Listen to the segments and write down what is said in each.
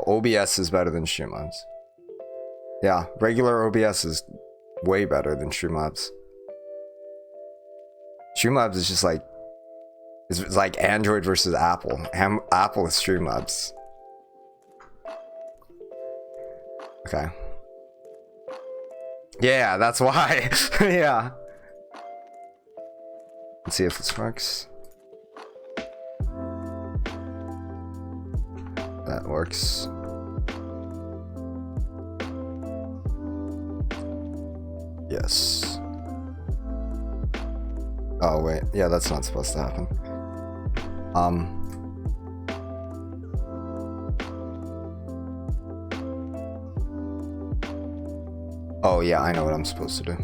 OBS is better than Streamlabs. Yeah, regular OBS is way better than Streamlabs. Streamlabs is just like, it's like Android versus Apple. Apple is Streamlabs. Okay. Yeah, that's why. Yeah. Let's see if this works. That works. Yes. Oh wait, yeah, that's not supposed to happen. Oh yeah, I know what I'm supposed to do.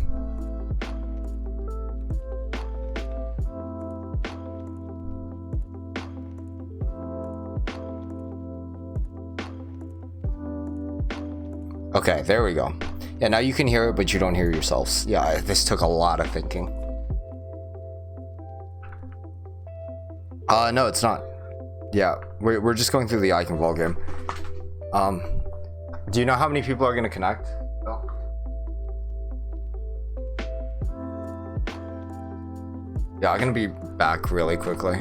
Okay, there we go. Yeah, now you can hear it, but you don't hear yourselves. Yeah, this took a lot of thinking. No, it's not. Yeah, we're just going through the Eichenwalde game. Do you know how many people are gonna connect? No. Yeah, I'm gonna be back really quickly.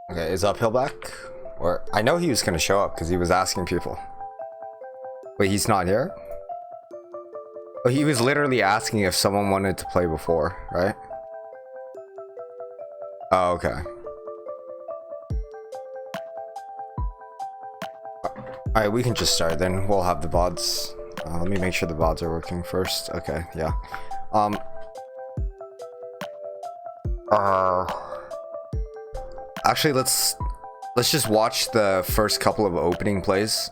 Okay, is Uphill back? Or I know he was gonna show up because he was asking people. Wait, he's not here? Oh, he was literally asking if someone wanted to play before, right? Oh, okay. Alright, we can just start then. We'll have the VODs. Let me make sure the VODs are working first. Okay, yeah. Actually, let's just watch the first couple of opening plays,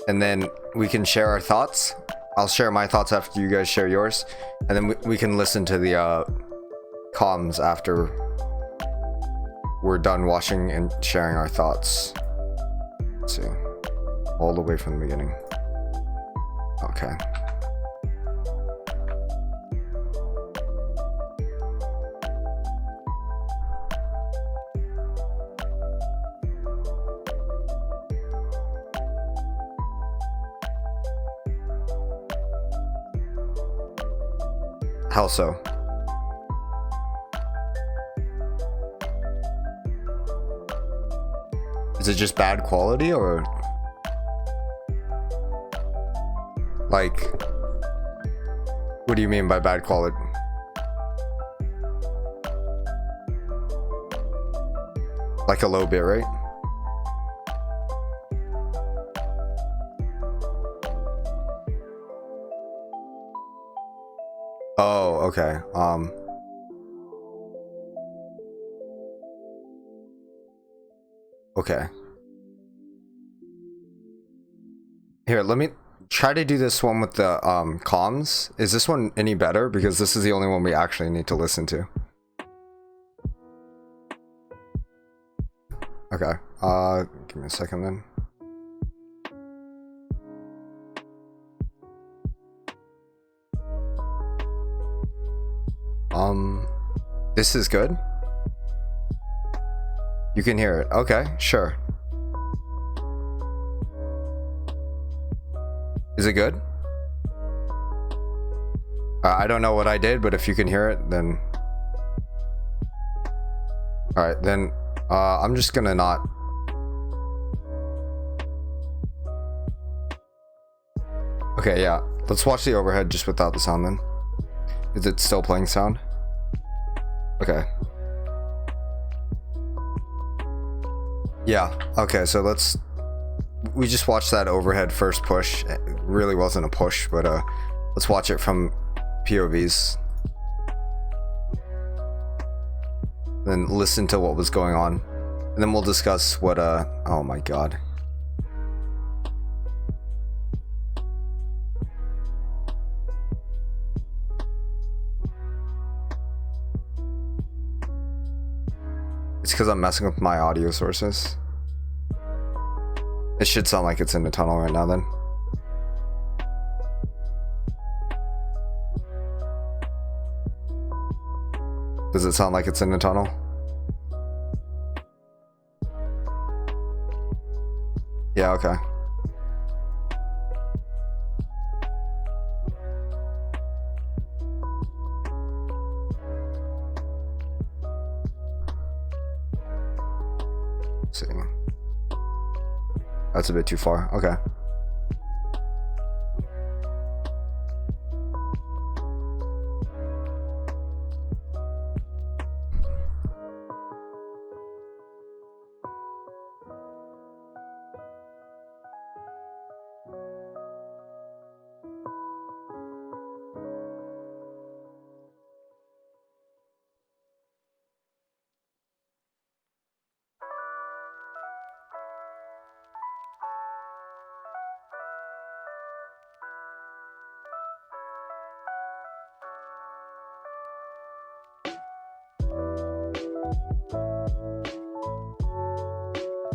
and then we can share our thoughts. I'll share my thoughts after you guys share yours, and then we can listen to the comms after we're done watching and sharing our thoughts. Let's see, all the way from the beginning. Okay. How so? Is it just bad quality, or like, what do you mean by bad quality? Like a low bit rate? Oh, okay. Okay. Here, let me try to do this one with the comms. Is this one any better? Because this is the only one we actually need to listen to. Okay. Give me a second then. This is good. You can hear it. Okay, sure. Is it good? I don't know what I did, but if you can hear it, then... Alright, then I'm just gonna not... Okay, yeah. Let's watch the overhead just without the sound then. Is it still playing sound? Okay. Yeah, okay, so we just watched that overhead first push. It really wasn't a push, but let's watch it from POVs. Then listen to what was going on. And then we'll discuss what oh my god. It's because I'm messing with my audio sources. It should sound like it's in the tunnel right now then. Does it sound like it's in the tunnel? Yeah, okay. Let's see. That's a bit too far. Okay.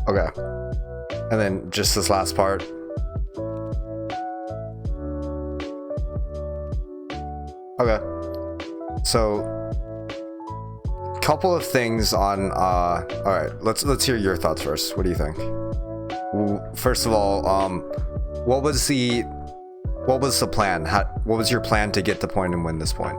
Okay. And then just this last part. Okay. So couple of things on all right, let's hear your thoughts first. What do you think? First of all, what was the plan? What was your plan to get the point and win this point?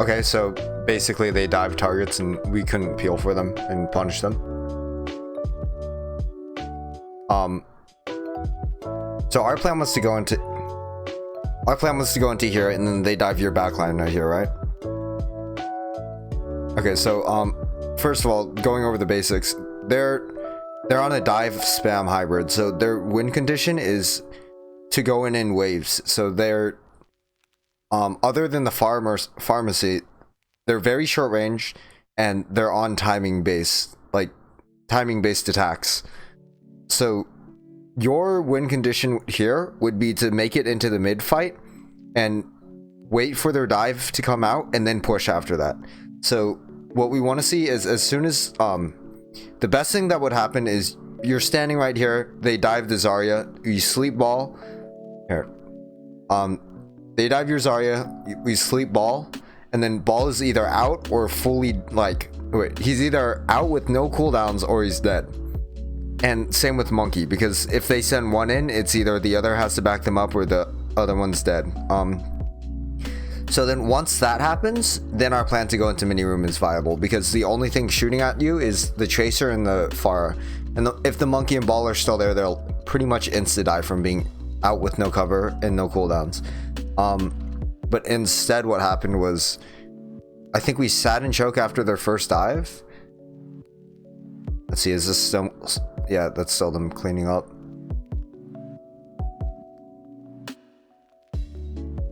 Okay, so basically they dive targets and we couldn't peel for them and punish them. So our plan was to go into here and then they dive your backline right here, right? Okay, so first of all, going over the basics, they're on a dive spam hybrid, so their win condition is to go in waves. So they're other than the pharmacy, they're very short range and they're on timing based attacks. So your win condition here would be to make it into the mid fight and wait for their dive to come out and then push after that. So what we want to see is as soon as the best thing that would happen is you're standing right here, they dive the Zarya, you sleep ball here. They dive your Zarya, we sleep ball, and then ball is either out or fully he's either out with no cooldowns or he's dead. And same with monkey, because if they send one in, it's either the other has to back them up or the other one's dead. So then once that happens, then our plan to go into mini room is viable, because the only thing shooting at you is the tracer and the Pharah. And if the monkey and ball are still there, they'll pretty much insta die from being out with no cover and no cooldowns. But instead what happened was, I think we sat in choke after their first dive. Let's see, is this still... Yeah, that's still them cleaning up.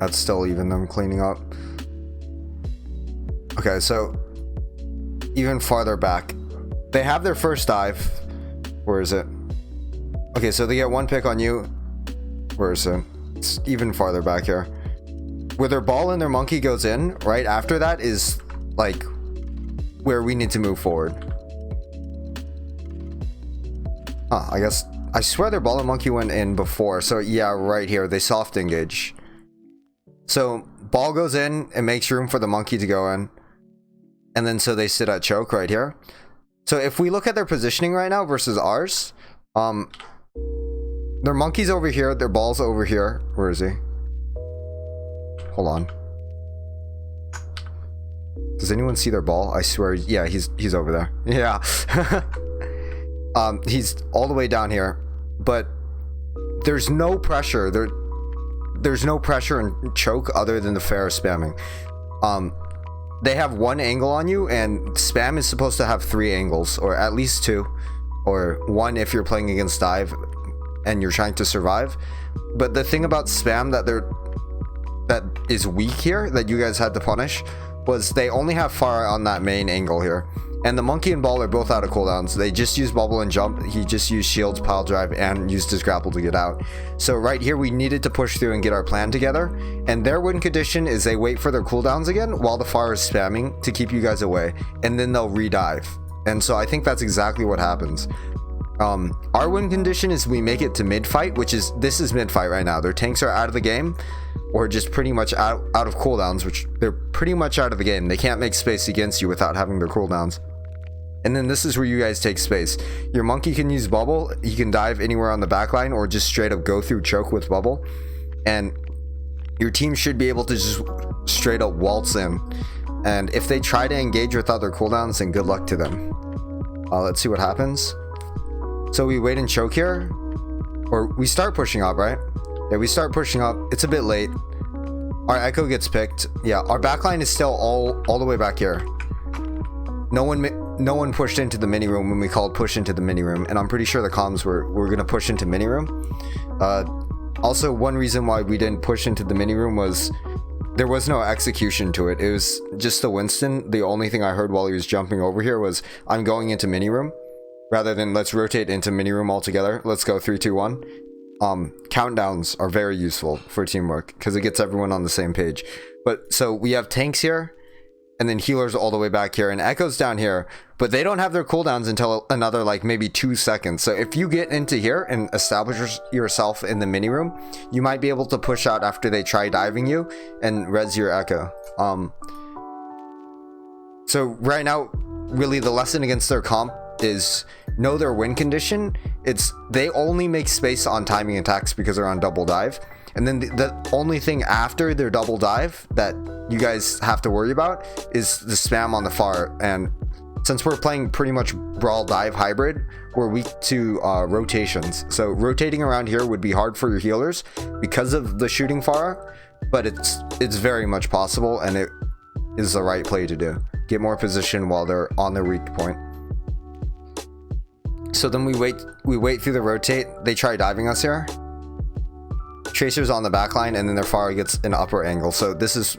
That's still even them cleaning up. Okay, so even farther back, they have their first dive. Where is it? Okay, so they get one pick on you. Where is it? It's even farther back here. Where their ball and their monkey goes in, right after that is like where we need to move forward. I guess I swear their ball and monkey went in before, so yeah, right here they soft engage. So ball goes in and makes room for the monkey to go in. And then so they sit at choke right here. So if we look at their positioning right now versus ours, their monkey's over here, their ball's over here. Where is he? Hold on. Does anyone see their ball? I swear, yeah, he's over there. Yeah. He's all the way down here, but there's no pressure. There's no pressure in choke other than the fair spamming. They have one angle on you, and spam is supposed to have 3 angles, or at least 2, or 1 if you're playing against dive and you're trying to survive. But the thing about spam that is weak here, that you guys had to punish, was they only have fire on that main angle here. And the monkey and ball are both out of cooldowns. They just used bubble and jump. He just used shields, pile drive, and used his grapple to get out. So right here, we needed to push through and get our plan together. And their win condition is they wait for their cooldowns again while the fire is spamming to keep you guys away. And then they'll redive. And so I think that's exactly what happens. Our win condition is we make it to mid fight, which is, this is mid fight right now. Their tanks are out of the game, or just pretty much out of cooldowns, which they're pretty much out of the game. They can't make space against you without having their cooldowns. And then this is where you guys take space. Your monkey can use bubble. He can dive anywhere on the backline or just straight up go through choke with bubble. And your team should be able to just straight up waltz in. And if they try to engage without their cooldowns, then good luck to them. Let's see what happens. So we wait and choke here. Or we start pushing up, right? Yeah, we start pushing up. It's a bit late. Our echo gets picked. Yeah, our backline is still all the way back here. No one pushed into the mini room when we called push into the mini room, and I'm pretty sure the comms were gonna push into mini room. Also, one reason why we didn't push into the mini room was there was no execution to it. It was just the Winston. The only thing I heard while he was jumping over here was, I'm going into mini room, rather than let's rotate into mini room altogether. Let's go 3, 2, 1. Countdowns are very useful for teamwork because it gets everyone on the same page. But so we have tanks here, and then healers all the way back here, and echoes down here, but they don't have their cooldowns until another like maybe 2 seconds. So if you get into here and establish yourself in the mini room, you might be able to push out after they try diving you and res your echo. So right now, really the lesson against their comp is know their win condition. It's they only make space on timing attacks because they're on double dive. And then the only thing after their double dive that you guys have to worry about is the spam on the far. And since we're playing pretty much brawl dive hybrid, we're weak to rotations. So rotating around here would be hard for your healers because of the shooting far, but it's very much possible, and it is the right play to do. Get more position while they're on their weak point. So then we wait through the rotate. They try diving us here. Tracer's on the back line, and then their Pharah gets an upper angle. So this is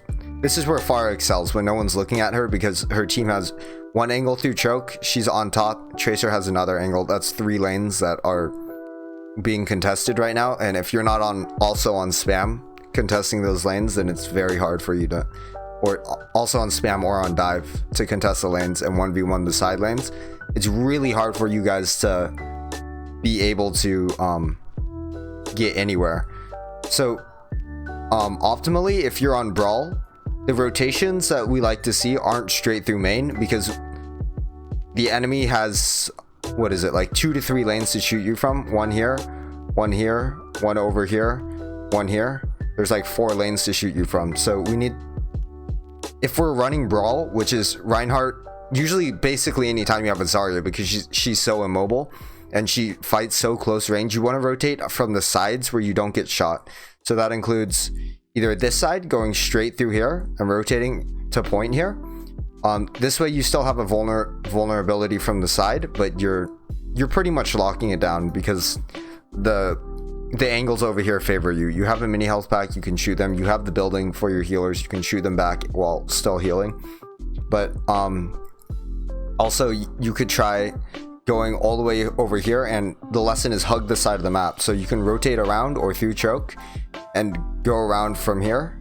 where Pharah excels when no one's looking at her, because her team has one angle through choke. She's on top. Tracer has another angle. That's 3 lanes that are being contested right now. And if you're not also on spam contesting those lanes, then it's very hard for you to, or also on spam or on dive to contest the lanes and 1v1 the side lanes. It's really hard for you guys to be able to get anywhere. So optimally, if you're on brawl, the rotations that we like to see aren't straight through main, because the enemy has, what is it, like 2 to 3 lanes to shoot you from. One here, one here, one over here, one here. There's like 4 lanes to shoot you from. So we need, if we're running brawl, which is Reinhardt, usually basically anytime you have a Zarya, because she's so immobile and she fights so close range, you want to rotate from the sides where you don't get shot. So that includes either this side going straight through here and rotating to point here. This way you still have a vulnerability from the side, but you're pretty much locking it down because the angles over here favor you. You have a mini health pack, you can shoot them. You have the building for your healers, you can shoot them back while still healing. But also you could try going all the way over here, and the lesson is hug the side of the map. So you can rotate around or through choke and go around from here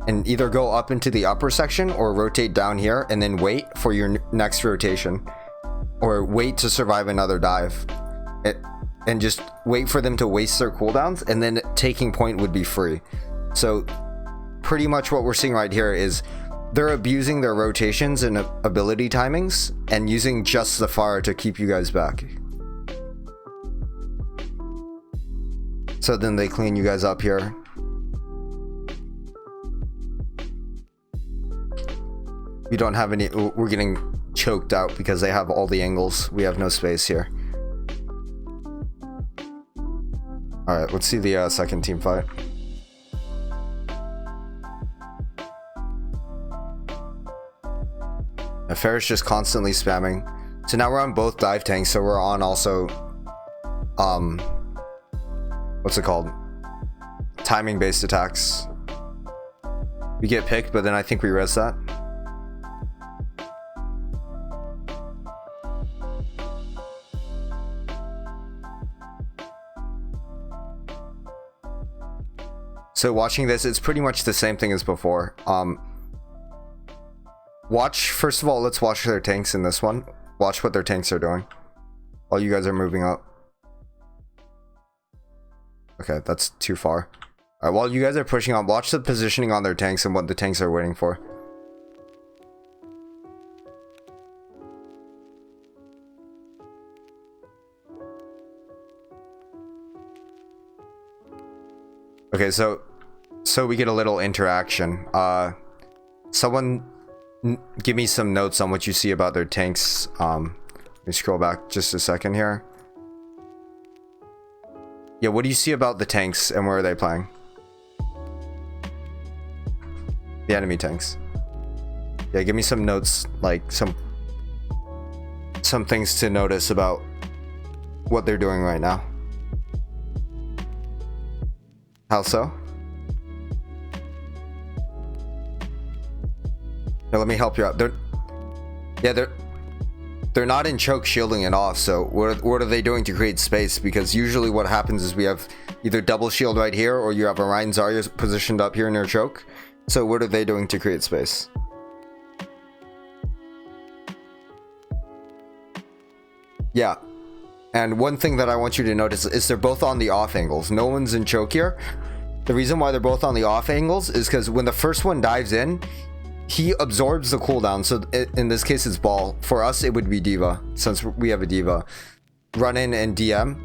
and either go up into the upper section or rotate down here and then wait for your next rotation, or wait to survive another dive and just wait for them to waste their cooldowns, and then taking point would be free. So pretty much what we're seeing right here is they're abusing their rotations and ability timings and using just the fire to keep you guys back. So then they clean you guys up here. We don't have any, we're getting choked out because they have all the angles. We have no space here. All right, let's see the second team fight. Ferris just constantly spamming. So now we're on both dive tanks, so we're on also what's it called? Timing based attacks. We get picked, but then I think we res that. So watching this, it's pretty much the same thing as before. Watch, first of all, let's watch their tanks in this one. Watch what their tanks are doing while you guys are moving up. Okay, that's too far. All right, while you guys are pushing on, watch the positioning on their tanks and what the tanks are waiting for. Okay, so we get a little interaction. Someone give me some notes on what you see about their tanks. Let me scroll back just a second here. Yeah, what do you see about the tanks and where are they playing? The enemy tanks. Yeah, give me some notes, like some things to notice about what they're doing right now. How so? Now let me help you out. They're not in choke shielding it off, so what are they doing to create space? Because usually what happens is we have either double shield right here or you have Orion Zarya positioned up here in their choke. So what are they doing to create space? Yeah. And one thing that I want you to notice is they're both on the off angles. No one's in choke here. The reason why they're both on the off angles is because when the first one dives in, he absorbs the cooldown. So in this case, it's ball. For us, it would be D.Va, since we have a D.Va. Run in and DM.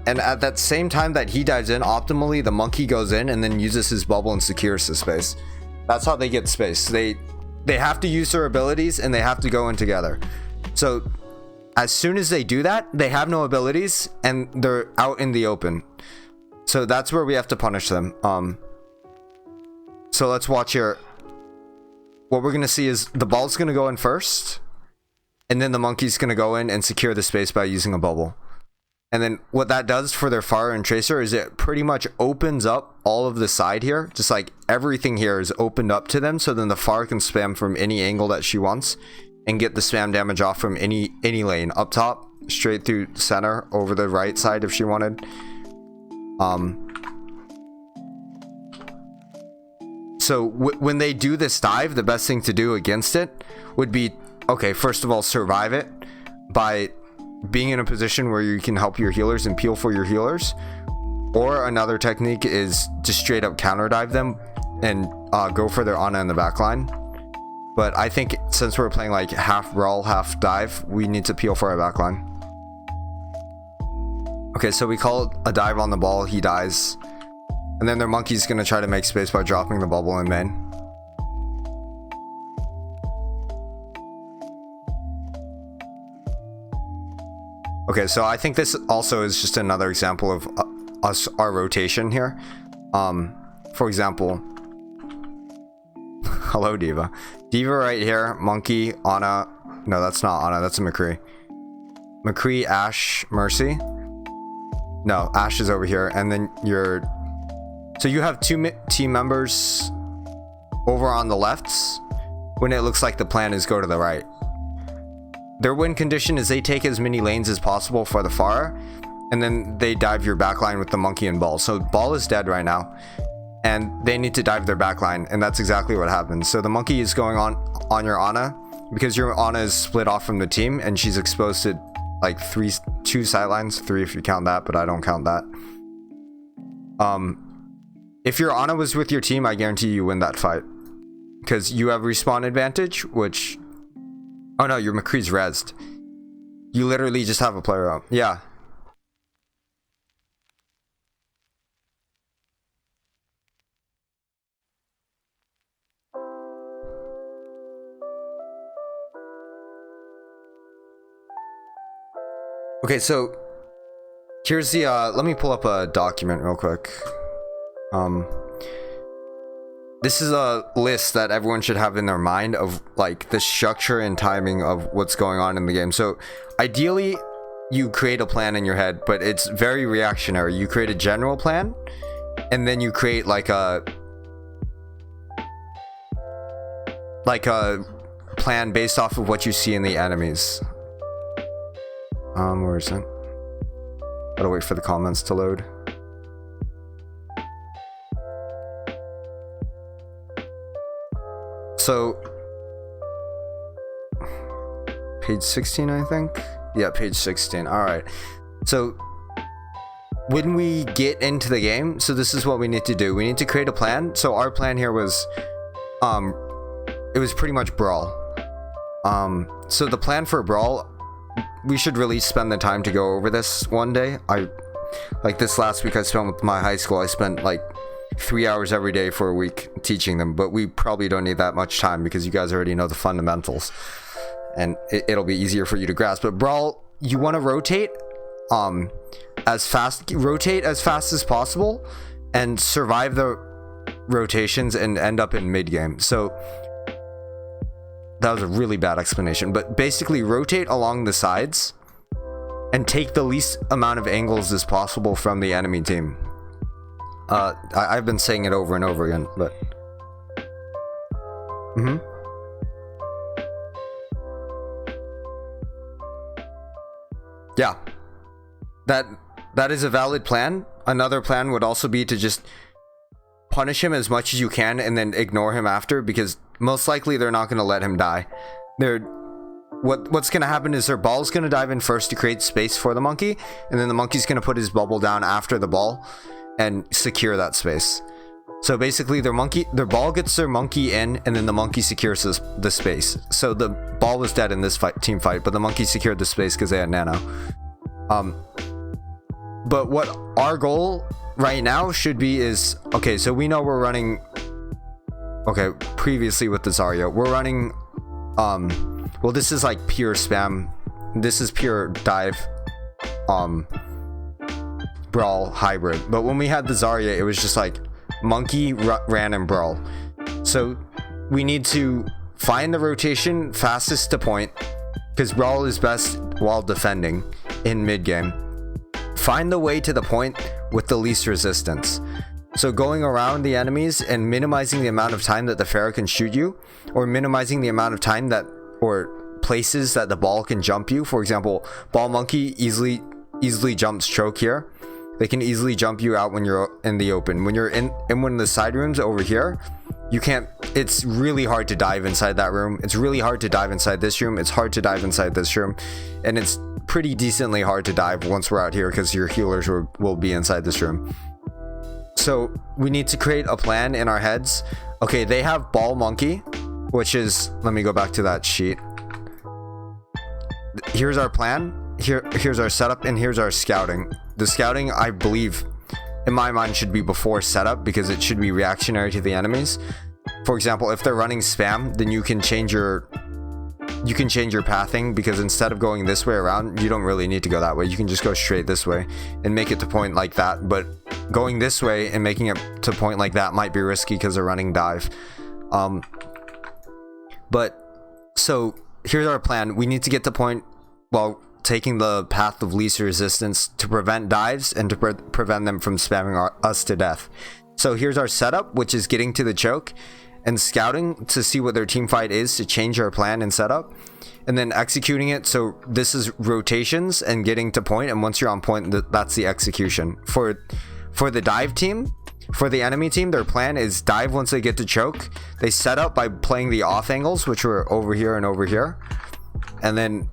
And at that same time that he dives in, optimally, the monkey goes in and then uses his bubble and secures the space. That's how they get space. They have to use their abilities and they have to go in together. So as soon as they do that, they have no abilities and they're out in the open. So that's where we have to punish them. So let's watch here. What we're going to see is the ball's going to go in first. And then the monkey's going to go in and secure the space by using a bubble. And then what that does for their fire and tracer is it pretty much opens up all of the side here. Just like everything here is opened up to them. So then the fire can spam from any angle that she wants. And get the spam damage off from any lane. Up top, straight through center, over the right side if she wanted. So when they do this dive, the best thing to do against it would be, okay, first of all, survive it by being in a position where you can help your healers and peel for your healers. Or another technique is to straight up counter dive them and go for their Ana in the back line. But I think since we're playing like half brawl, half dive, we need to peel for our back line. Okay, so we call a dive on the ball, he dies. And then their monkey's gonna try to make space by dropping the bubble in main. Okay, so I think this also is just another example of our rotation here. For example, hello D.Va. D.Va right here, monkey, Ana. No, that's not Ana, that's a McCree. McCree, Ashe, Mercy. No, Ashe is over here, and then so you have two team members over on the left when it looks like the plan is go to the right. Their win condition is they take as many lanes as possible for the far, and then they dive your backline with the monkey and ball. So ball is dead right now, and they need to dive their backline, and that's exactly what happens. So the monkey is going on your Ana because your Ana is split off from the team, and she's exposed to like two sidelines, 3 if you count that, but I don't count that. If your Ana was with your team, I guarantee you win that fight. Because you have respawn advantage, which... Oh no, your McCree's rezzed. You literally just have a player out. Yeah. Okay, so here's the let me pull up a document real quick. This is a list that everyone should have in their mind of like the structure and timing of what's going on in the game. So ideally you create a plan in your head, but it's very reactionary. You create a general plan and then you create like a plan based off of what you see in the enemies. Where is it? Gotta wait for the comments to load. So, page 16, I think? Yeah, page 16. Alright. So, when we get into the game, so this is what we need to do. We need to create a plan. So, our plan here was, it was pretty much Brawl. So, the plan for Brawl, we should really spend the time to go over this one day. Like this last week I spent with my high school, I spent like 3 hours every day for a week teaching them, but we probably don't need that much time because you guys already know the fundamentals and it'll be easier for you to grasp. But Brawl, you want to rotate as fast as possible and survive the rotations and end up in mid game. So that was a really bad explanation, but basically rotate along the sides and take the least amount of angles as possible from the enemy team. I've been saying it over and over again, but yeah, that is a valid plan. Another plan would also be to just punish him as much as you can and then ignore him after, because most likely they're not going to let him die. What's going to happen is their ball's going to dive in first to create space for the monkey, and then the monkey's going to put his bubble down after the ball and secure that space. So basically their ball gets their monkey in, and then the monkey secures the space. So the ball was dead in this team fight, but the monkey secured the space because they had nano. But what our goal right now should be is, okay, so we know we're running, okay, previously with the Zarya, we're running, well, this is like pure spam. This is pure dive, Brawl hybrid. But when we had the Zarya, it was just like monkey, ran, and Brawl. So we need to find the rotation fastest to point, because Brawl is best while defending in mid game. Find the way to the point with the least resistance. So going around the enemies and minimizing the amount of time that the Pharaoh can shoot you, or minimizing the amount of time that, or places that the ball can jump you. For example, ball monkey easily jumps choke here. They can easily jump you out when you're in the open. When you're in one of the side rooms over here, you can't, it's really hard to dive inside that room. It's really hard to dive inside this room. It's hard to dive inside this room. And it's pretty decently hard to dive once we're out here because your healers will be inside this room. So we need to create a plan in our heads. Okay, they have ball monkey, which is, let me go back to that sheet. Here's our plan. Here's our setup, and here's our scouting. The scouting, I believe, in my mind, should be before setup because it should be reactionary to the enemies. For example, if they're running spam, then you can change your pathing, because instead of going this way around, you don't really need to go that way. You can just go straight this way and make it to point like that. But going this way and making it to point like that might be risky because they're running dive. But so here's our plan. We need to get to point while taking the path of least resistance to prevent dives and to prevent them from spamming us to death. So here's our setup, which is getting to the choke, and scouting to see what their team fight is to change our plan and setup, and then executing it. So this is rotations and getting to point, and once you're on point, that's the execution. For the dive team, for the enemy team, their plan is dive once they get to choke. They set up by playing the off angles, which were over here and over here, and then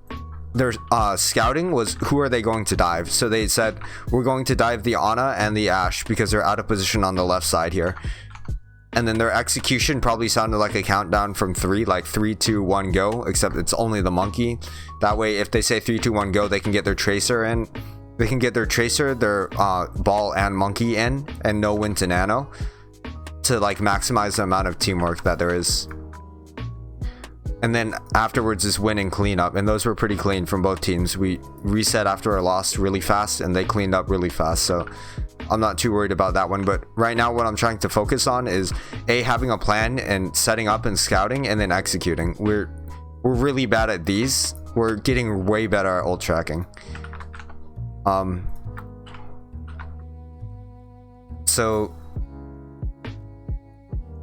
their scouting was who are they going to dive. So they said we're going to dive the Ana and the Ashe because they're out of position on the left side here. And then their execution probably sounded like a countdown from 3, like 3, 2, 1, go, except it's only the monkey. That way, if they say 3, 2, 1, go, they can get their tracer in. They can get their tracer, their ball, and monkey in, and no win to nano to like maximize the amount of teamwork that there is. And then afterwards is win and clean up, and those were pretty clean from both teams. We reset after our loss really fast, and they cleaned up really fast. So I'm not too worried about that one. But right now, what I'm trying to focus on is having a plan and setting up and scouting, and then executing. We're really bad at these. We're getting way better at ult tracking. So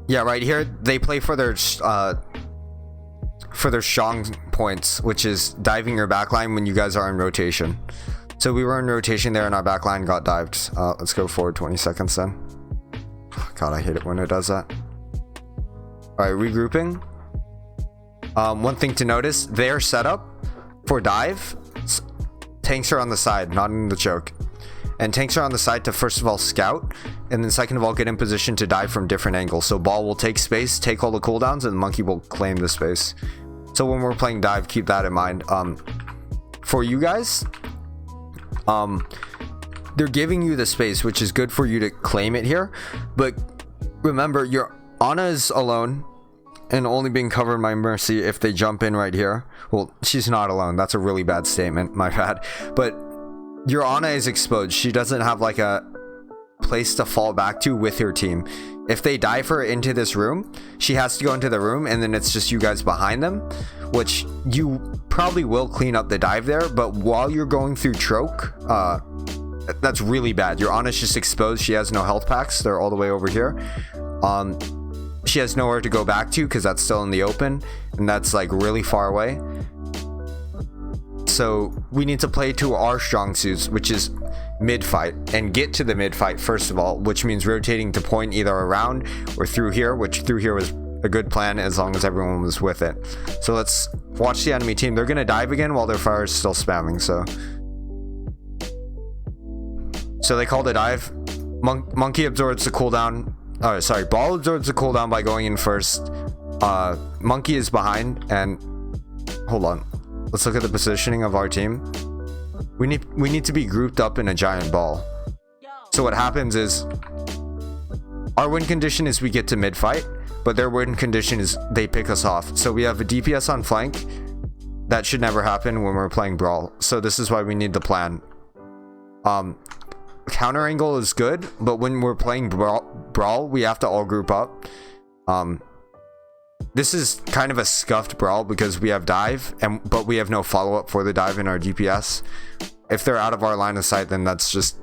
yeah, right here they play for their strong points, which is diving your backline when you guys are in rotation. So we were in rotation there and our backline got dived. Let's go forward 20 seconds then. God, I hate it when it does that. All right, regrouping. One thing to notice, their setup for dive, tanks are on the side, not in the choke. And tanks are on the side to first of all scout, and then second of all get in position to dive from different angles. So ball will take space, take all the cooldowns, and the monkey will claim the space. So when we're playing dive, keep that in mind. For you guys, they're giving you the space, which is good for you to claim it here. But remember, your Ana is alone and only being covered by Mercy if they jump in right here. Well, she's not alone. That's a really bad statement. My bad. But your Ana is exposed. She doesn't have like a place to fall back to with her team. If they dive her into this room, she has to go into the room, and then it's just you guys behind them, which you probably will clean up the dive there. But while you're going through choke, that's really bad. Your Ana's just exposed. She has no health packs. They're all the way over here. She has nowhere to go back to because that's still in the open, and that's like really far away. So we need to play to our strong suits, which is mid fight, and get to the mid fight first of all, which means rotating to point either around or through here, which through here was a good plan as long as everyone was with it. So let's watch the enemy team. They're gonna dive again while their fire is still spamming. So they called a dive. Monkey absorbs the cooldown. Oh, sorry, ball absorbs the cooldown by going in first. Monkey is behind, and hold on. Let's look at the positioning of our team. We need to be grouped up in a giant ball. So what happens is our win condition is we get to mid fight, but their win condition is they pick us off. So we have a DPS on flank. That should never happen when we're playing Brawl. So this is why we need the plan. Counter angle is good, but when we're playing Brawl, we have to all group up. This is kind of a scuffed Brawl because we have dive, but we have no follow-up for the dive in our DPS. If they're out of our line of sight, then that's just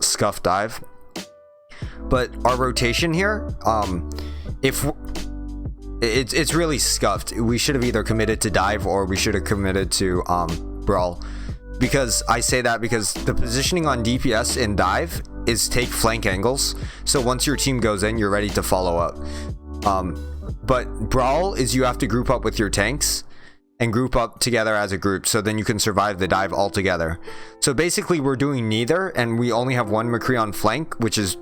scuffed dive. But our rotation here, if it's really scuffed. We should have either committed to dive or we should have committed to Brawl. Because I say that because the positioning on DPS in dive is take flank angles. So once your team goes in, you're ready to follow up. But Brawl is you have to group up with your tanks and group up together as a group, so then you can survive the dive all together. So basically we're doing neither, and we only have one McCree on flank, which is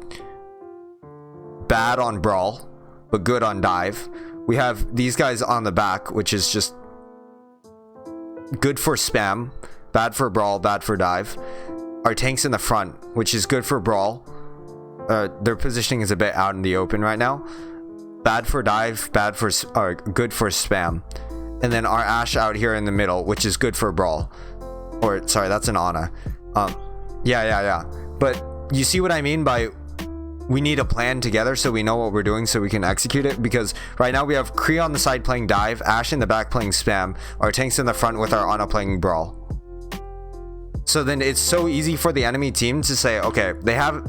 bad on Brawl but good on dive. We have these guys on the back, which is just good for spam, bad for Brawl, bad for dive. Our tanks in the front, which is good for Brawl. Their positioning is a bit out in the open right now. Bad for dive, bad for good for spam. And then our Ashe out here in the middle, which is good for Brawl. Or sorry, that's an Ana. Yeah. But you see what I mean by we need a plan together so we know what we're doing so we can execute it. Because right now we have Kree on the side playing dive, Ashe in the back playing spam, our tanks in the front with our Ana playing Brawl. So then it's so easy for the enemy team to say, okay, they have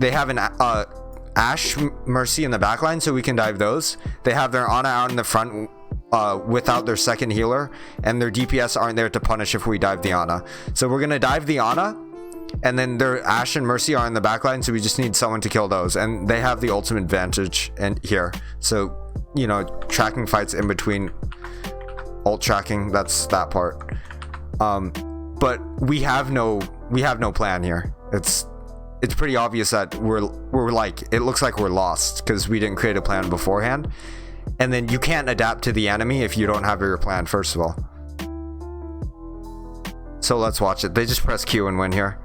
an Ashe Mercy in the backline, so we can dive those. They have their Ana out in the front without their second healer, and their DPS aren't there to punish if we dive the Ana. So we're gonna dive the Ana, and then their Ashe and Mercy are in the backline, so we just need someone to kill those, and they have the ultimate advantage and here. So, you know, tracking fights in between ult tracking, that's that part. But we have no plan here. It's pretty obvious that we're like, it looks like we're lost because we didn't create a plan beforehand. And then you can't adapt to the enemy if you don't have your plan, first of all. So let's watch it. They just press Q and win here.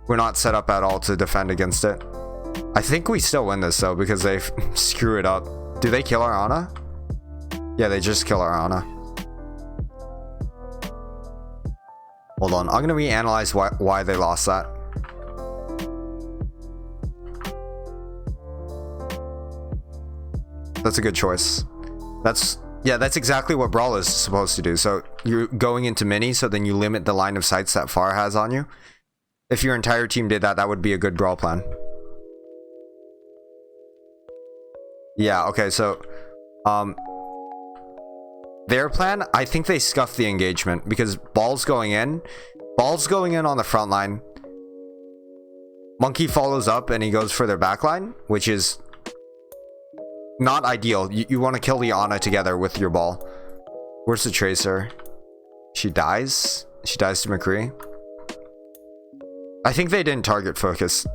We're not set up at all to defend against it. I think we still win this though because they screw it up. Do they kill our Ana? Yeah, they just kill our Ana. Hold on, I'm gonna reanalyze why they lost that. That's a good choice. That's exactly what Brawl is supposed to do. So you're going into mini, so then you limit the line of sights that Far has on you. If your entire team did that, that would be a good Brawl plan. Yeah, okay, so their plan, I think they scuffed the engagement because Ball's going in on the front line. Monkey follows up and he goes for their back line, which is not ideal. You want to kill the Ana together with your Ball. Where's the Tracer? She dies to McCree. I think they didn't target focus.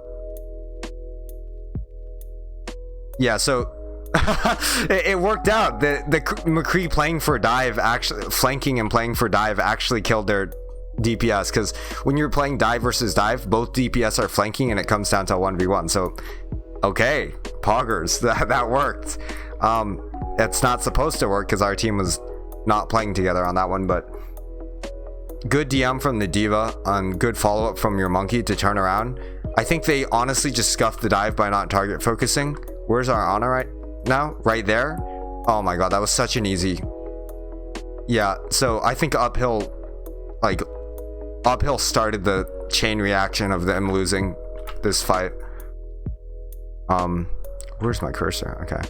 Yeah, so it worked out. The McCree playing for dive, actually flanking and playing for dive, actually killed their DPS, because when you're playing dive versus dive, both DPS are flanking and it comes down to a 1v1. So okay, poggers, that worked. It's not supposed to work because our team was not playing together on that one, but good DM from the D.Va on good follow-up from your Monkey to turn around. I think they honestly just scuffed the dive by not target focusing. Where's our Ana right now? Right there. Oh my god, that was such an easy. Yeah, so I think uphill started the chain reaction of them losing this fight. Where's my cursor? Okay,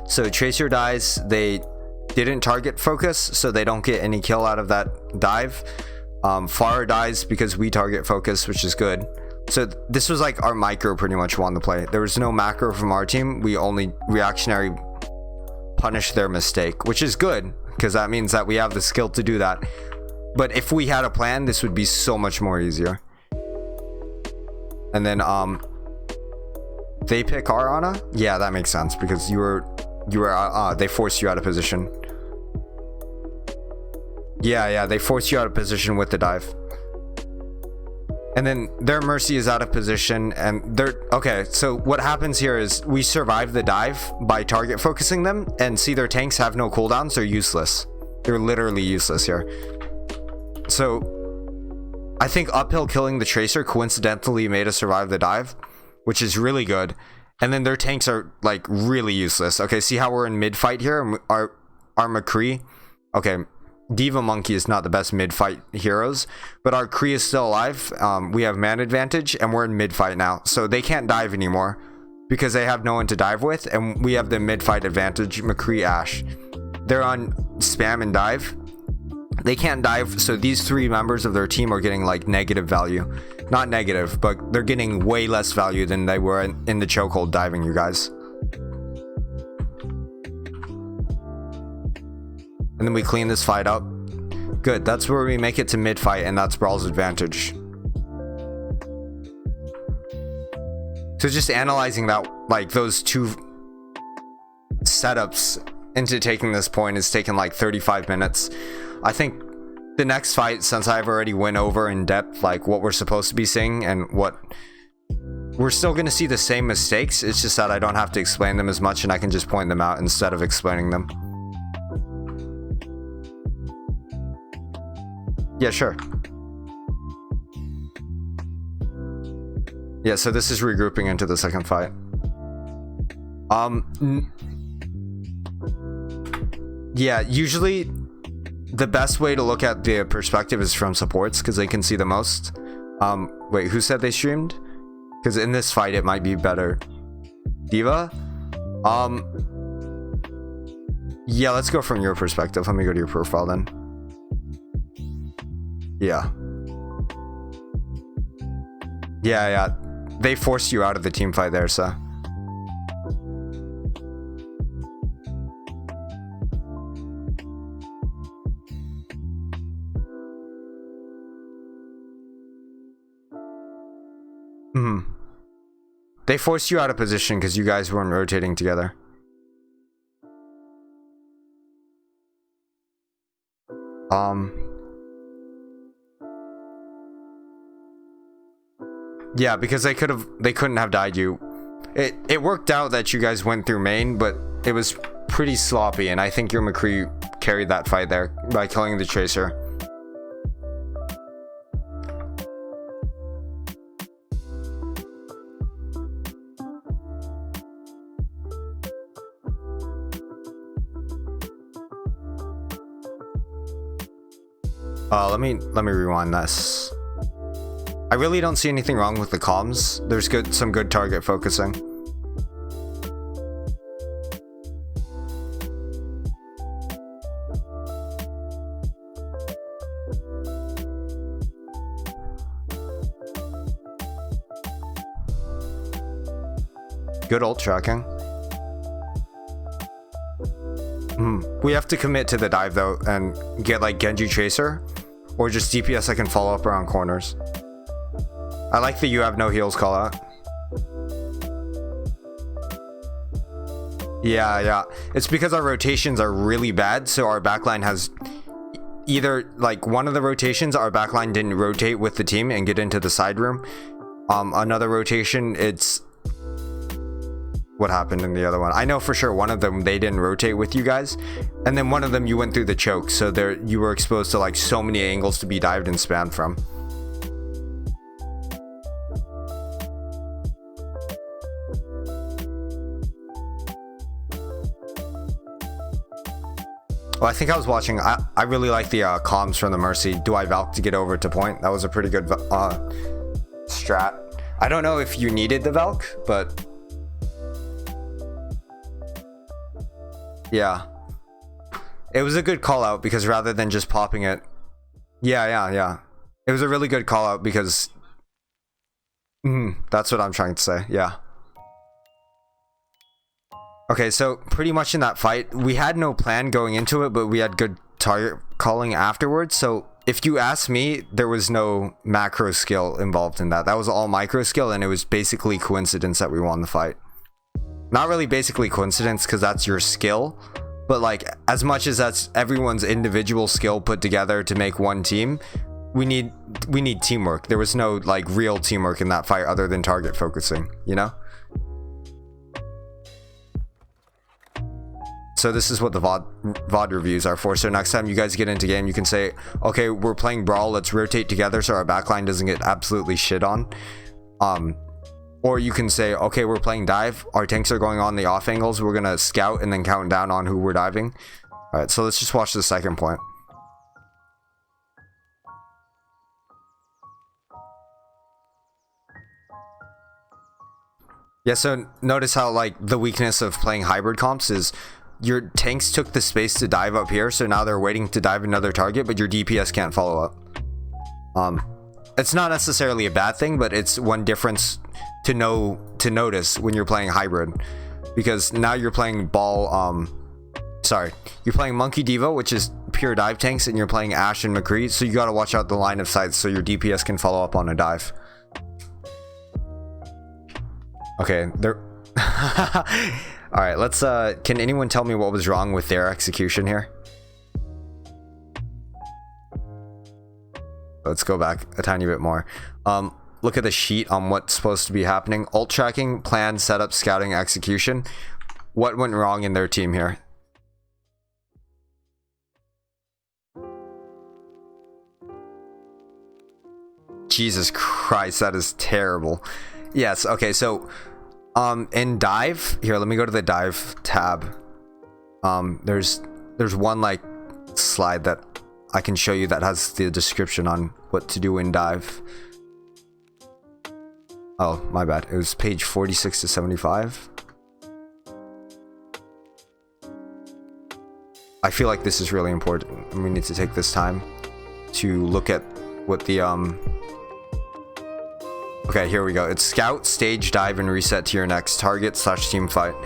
so Tracer dies. They didn't target focus, so they don't get any kill out of that dive. Far dies because we target focus, which is good. So this was like our micro pretty much won the play. There was no macro from our team. We only reactionary punished their mistake, which is good because that means that we have the skill to do that. But if we had a plan, this would be so much more easier. And then they pick our Ana. Yeah, that makes sense because you were they forced you out of position. Yeah, they forced you out of position with the dive. And then their Mercy is out of position and they're okay. So what happens here is we survive the dive by target focusing them, and see their tanks have no cooldowns. They're useless. They're literally useless here. So I think uphill killing the Tracer coincidentally made us survive the dive, which is really good. And then their tanks are like really useless. Okay, see how we're in mid fight here? Our McCree. Okay, D.Va Monkey is not the best mid fight heroes, but our Kree is still alive. We have man advantage and we're in mid fight now, so they can't dive anymore because they have no one to dive with, and we have the mid fight advantage. McCree, Ashe, they're on spam and dive. They can't dive, so these three members of their team are getting like negative value. Not negative, but they're getting way less value than they were in the chokehold diving, you guys. And then we clean this fight up. Good, that's where we make it to mid fight, and that's Brawl's advantage. So just analyzing that, like those two setups into taking this point has taken like 35 minutes. I think the next fight, since I've already went over in depth like what we're supposed to be seeing and what we're still going to see the same mistakes, it's just that I don't have to explain them as much and I can just point them out instead of explaining them. Yeah, sure. Yeah, so this is regrouping into the second fight. Yeah, usually the best way to look at the perspective is from supports because they can see the most. Wait, who said they streamed? Because in this fight it might be better. D.Va? Yeah, let's go from your perspective. Let me go to your profile then. Yeah. Yeah. They forced you out of the team fight there, so. They forced you out of position because you guys weren't rotating together. Yeah, because they couldn't have died you. It worked out that you guys went through main, but it was pretty sloppy, and I think your McCree carried that fight there by killing the Tracer. Let me rewind this. I really don't see anything wrong with the comms. There's some good target focusing. Good ult tracking. We have to commit to the dive though and get like Genji Tracer or just DPS that can follow up around corners. I like the you have no heals call out. Yeah. It's because our rotations are really bad, so our backline has either like one of the rotations our backline didn't rotate with the team and get into the side room. Another rotation, it's what happened in the other one. I know for sure one of them they didn't rotate with you guys, and then one of them you went through the choke, so there you were exposed to like so many angles to be dived and spammed from. Well, I think I was watching. I really like the comms from the Mercy. Do I Valk to get over to point? That was a pretty good strat. I don't know if you needed the Valk, but yeah, it was a good call out because rather than just popping it, yeah, it was a really good call out because that's what I'm trying to say. Yeah. Okay, so pretty much in that fight, we had no plan going into it, but we had good target calling afterwards. So if you ask me, there was no macro skill involved in that. That was all micro skill, and it was basically coincidence that we won the fight. Not really basically coincidence because that's your skill, but like as much as that's everyone's individual skill put together to make one team, we need teamwork. There was no like real teamwork in that fight other than target focusing, you know? So this is what the VOD reviews are for. So next time you guys get into game, you can say, okay, we're playing Brawl, let's rotate together so our backline doesn't get absolutely shit on. Or you can say, okay, we're playing dive, our tanks are going on the off angles, we're gonna scout and then count down on who we're diving. All right, so let's just watch the second point. Yeah, so notice how like the weakness of playing hybrid comps is your tanks took the space to dive up here, so now they're waiting to dive another target, but your DPS can't follow up. It's not necessarily a bad thing, but it's one difference to notice when you're playing hybrid, because now you're playing you're playing Monkey Devo, which is pure dive tanks, and you're playing Ashe and McCree, so you got to watch out the line of sight so your DPS can follow up on a dive. Okay, they're all right, let's can anyone tell me what was wrong with their execution here? Let's go back a tiny bit more. Look at the sheet on what's supposed to be happening. Ult tracking, plan, setup, scouting, execution. What went wrong in their team here? Jesus Christ, that is terrible. Yes, okay, so in dive, here, let me go to the dive tab. There's one like slide that I can show you that has the description on what to do in dive. Oh, my bad. It was page 46 to 75. I feel like this is really important, and we need to take this time to look at what the okay, here we go. It's scout, stage, dive, and reset to your next target / team fight.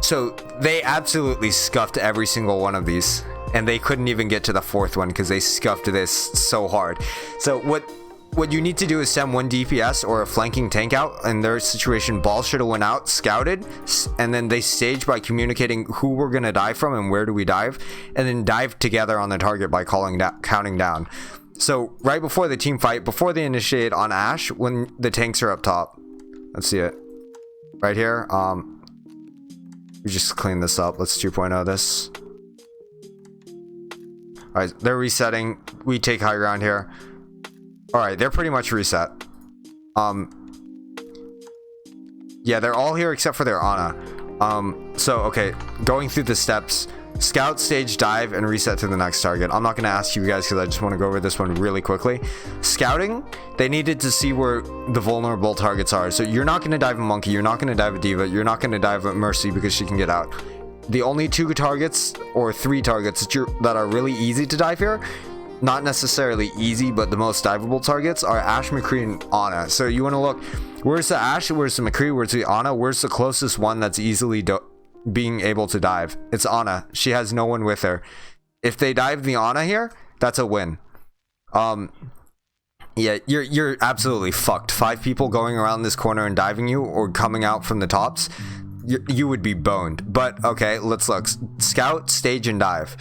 So they absolutely scuffed every single one of these, and they couldn't even get to the fourth one because they scuffed this so hard. So what you need to do is send one DPS or a flanking tank out. In their situation, ball should have went out, scouted, and then they stage by communicating who we're gonna dive from and where do we dive, and then dive together on the target by counting down. So right before the team fight, before they initiate on Ashe, when the tanks are up top, let's see it right here. We just clean this up. Let's 2.0 this. All right, they're resetting. We take high ground here. All right, they're pretty much reset. Yeah, they're all here except for their Ana. So okay, going through the steps: scout, stage, dive, and reset to the next target. I'm not gonna ask you guys because I just want to go over this one really quickly. Scouting, they needed to see where the vulnerable targets are. So you're not gonna dive a monkey, you're not gonna dive a diva, you're not gonna dive a mercy because she can get out. The only 2 targets or 3 targets that are really easy to dive here, not necessarily easy, but the most diveable targets are Ashe, McCree, and Ana. So you want to look, where's the Ashe, where's the McCree, where's the Ana, where's the closest one that's easily being able to dive? It's Ana. She has no one with her. If they dive the Ana here, that's a win. Yeah, you're absolutely fucked. 5 people going around this corner and diving you or coming out from the tops, you would be boned. But okay, let's look. Scout, stage, and dive.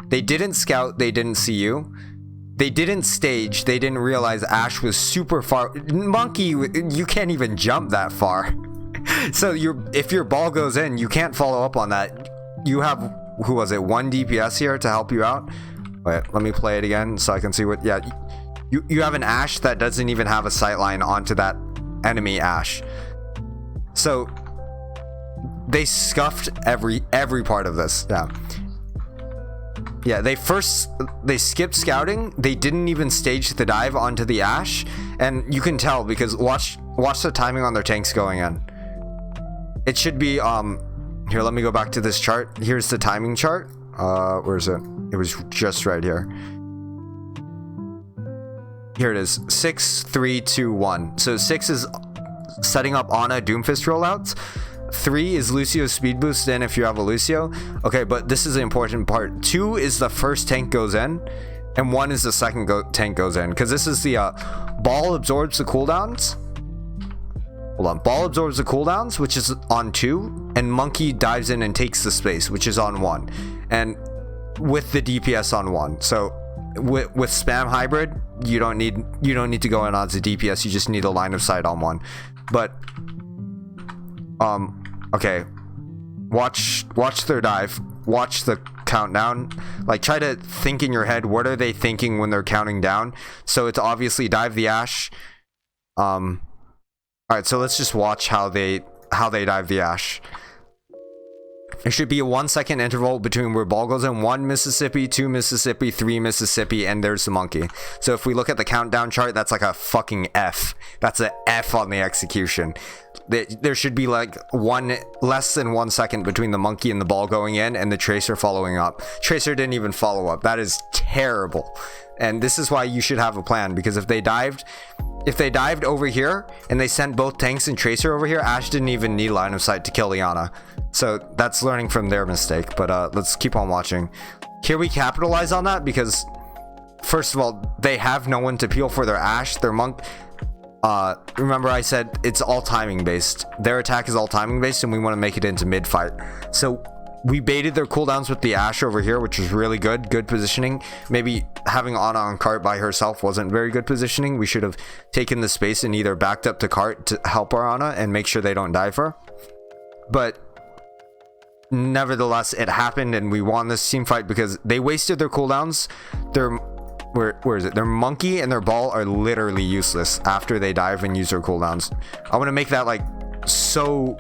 They didn't scout, they didn't see you. They didn't stage, they didn't realize Ashe was super far. Monkey, you can't even jump that far. So if your ball goes in, you can't follow up on that. You have, who was it, 1 DPS here to help you out. Wait, let me play it again so I can see what. Yeah, you have an Ashe that doesn't even have a sightline onto that enemy Ashe. So they scuffed every part of this. Yeah, they skipped scouting. They didn't even stage the dive onto the Ashe, and you can tell because watch the timing on their tanks going in. It should be here, let me go back to this chart. Here's the timing chart. Where is it? It was just right here. Here it is. 6, 3, 2, 1. So 6 is setting up Ana Doomfist rollouts. 3 is Lucio speed boost in if you have a Lucio. Okay, but this is the important part. 2 is the first tank goes in, and 1 is the second tank goes in, because this is the ball absorbs the cooldowns. Hold on, ball absorbs the cooldowns, which is on 2, and monkey dives in and takes the space, which is on 1, and with the DPS on 1. So with spam hybrid, you don't need to go in odds of DPS. You just need a line of sight on 1. But okay, watch their dive, watch the countdown, like try to think in your head, what are they thinking when they're counting down? So it's obviously dive the Ashe. All right, so let's just watch how they dive the Ashe. There should be a 1 second interval between where ball goes in. 1 Mississippi, 2 Mississippi, 3 Mississippi, and there's the monkey. So if we look at the countdown chart, that's like a fucking F. That's an F on the execution. There should be like less than 1 second between the monkey and the ball going in and the tracer following up. Tracer didn't even follow up. That is terrible. And this is why you should have a plan, because if they dived over here and they sent both tanks and tracer over here, Ashe didn't even need line of sight to kill Liana. So that's learning from their mistake. But let's keep on watching. Here we capitalize on that because first of all, they have no one to peel for their Ashe. Their monk, remember I said it's all timing based. Their attack is all timing based, and we want to make it into mid fight. So we baited their cooldowns with the Ashe over here, which was really good positioning. Maybe having Ana on cart by herself wasn't very good positioning. We should have taken the space and either backed up to cart to help our Ana and make sure they don't dive her. But nevertheless, it happened and we won this team fight because they wasted their cooldowns. Where is it? Their monkey and their ball are literally useless after they dive and use their cooldowns. I want to make that like so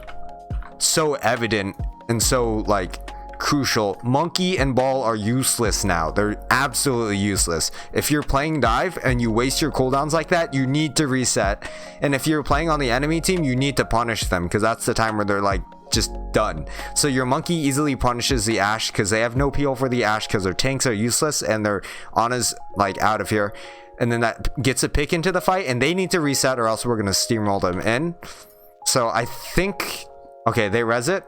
evident and so like crucial. Monkey and ball are useless now. They're absolutely useless. If you're playing dive and you waste your cooldowns like that, you need to reset. And if you're playing on the enemy team, you need to punish them because that's the time where they're like just done. So your monkey easily punishes the Ashe because they have no peel for the Ashe because their tanks are useless and their Ana's like out of here. And then that gets a pick into the fight and they need to reset or else we're going to steamroll them in. So I think, okay, they res it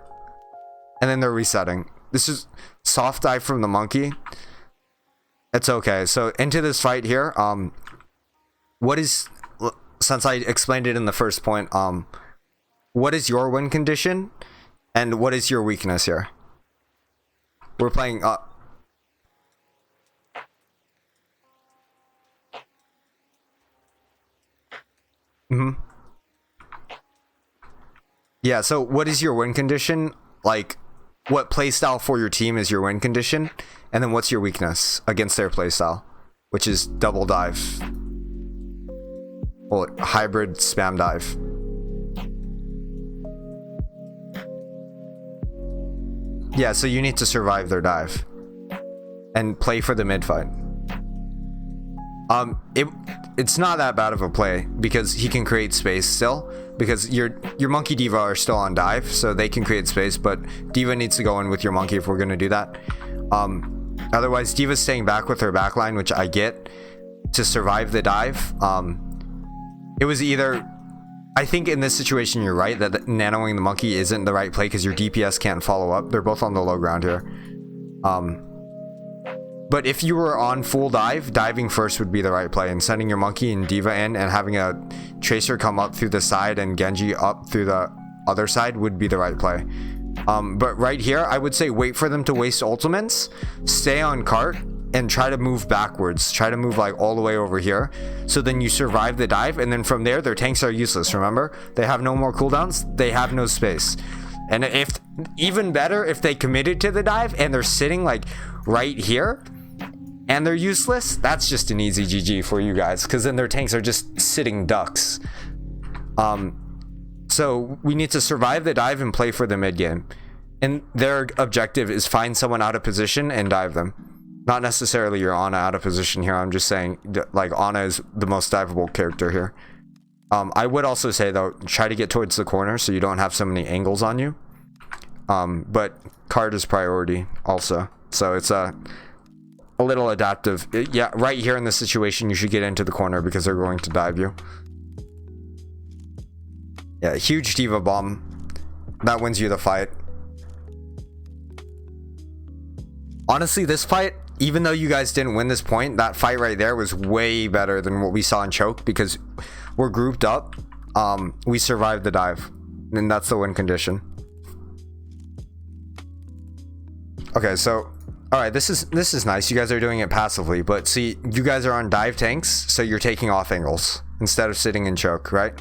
and then they're resetting. This is soft dive from the monkey. It's okay. So into this fight here, what is since I explained it in the first point, what is your win condition and what is your weakness here? We're playing yeah, so what is your win condition? Like, what playstyle for your team is your win condition? And then what's your weakness against their playstyle? Which is double dive. Well, hybrid spam dive. Yeah, so you need to survive their dive. And play for the mid fight. It's not that bad of a play because he can create space still, because your monkey diva are still on dive, so they can create space, but diva needs to go in with your monkey if we're going to do that. Otherwise diva's staying back with her backline, which I get, to survive the dive. It was either, I think in this situation you're right that nanoing the monkey isn't the right play because your DPS can't follow up. They're both on the low ground here. But if you were on full dive, diving first would be the right play, and sending your monkey and diva in and having a tracer come up through the side and Genji up through the other side would be the right play. But right here, I would say wait for them to waste ultimates, stay on cart, and try to move backwards. Try to move like all the way over here. So then you survive the dive, and then from there, their tanks are useless, remember? They have no more cooldowns, they have no space. And if, even better, if they committed to the dive and they're sitting like right here, and they're useless, that's just an easy GG for you guys, because then their tanks are just sitting ducks. So we need to survive the dive and play for the mid game, and their objective is find someone out of position and dive them. Not necessarily your Ana out of position here. I'm just saying like Ana is the most diveable character here. I would also say though, try to get towards the corner so you don't have so many angles on you. But card is priority also, so it's a little adaptive. Yeah, right here in this situation, you should get into the corner because they're going to dive you. Yeah, huge diva bomb. That wins you the fight. Honestly, this fight, even though you guys didn't win this point, that fight right there was way better than what we saw in Choke because we're grouped up. We survived the dive, and that's the win condition. Okay, so all right, this is nice. You guys are doing it passively, but see, you guys are on dive tanks, so you're taking off angles instead of sitting in choke, right?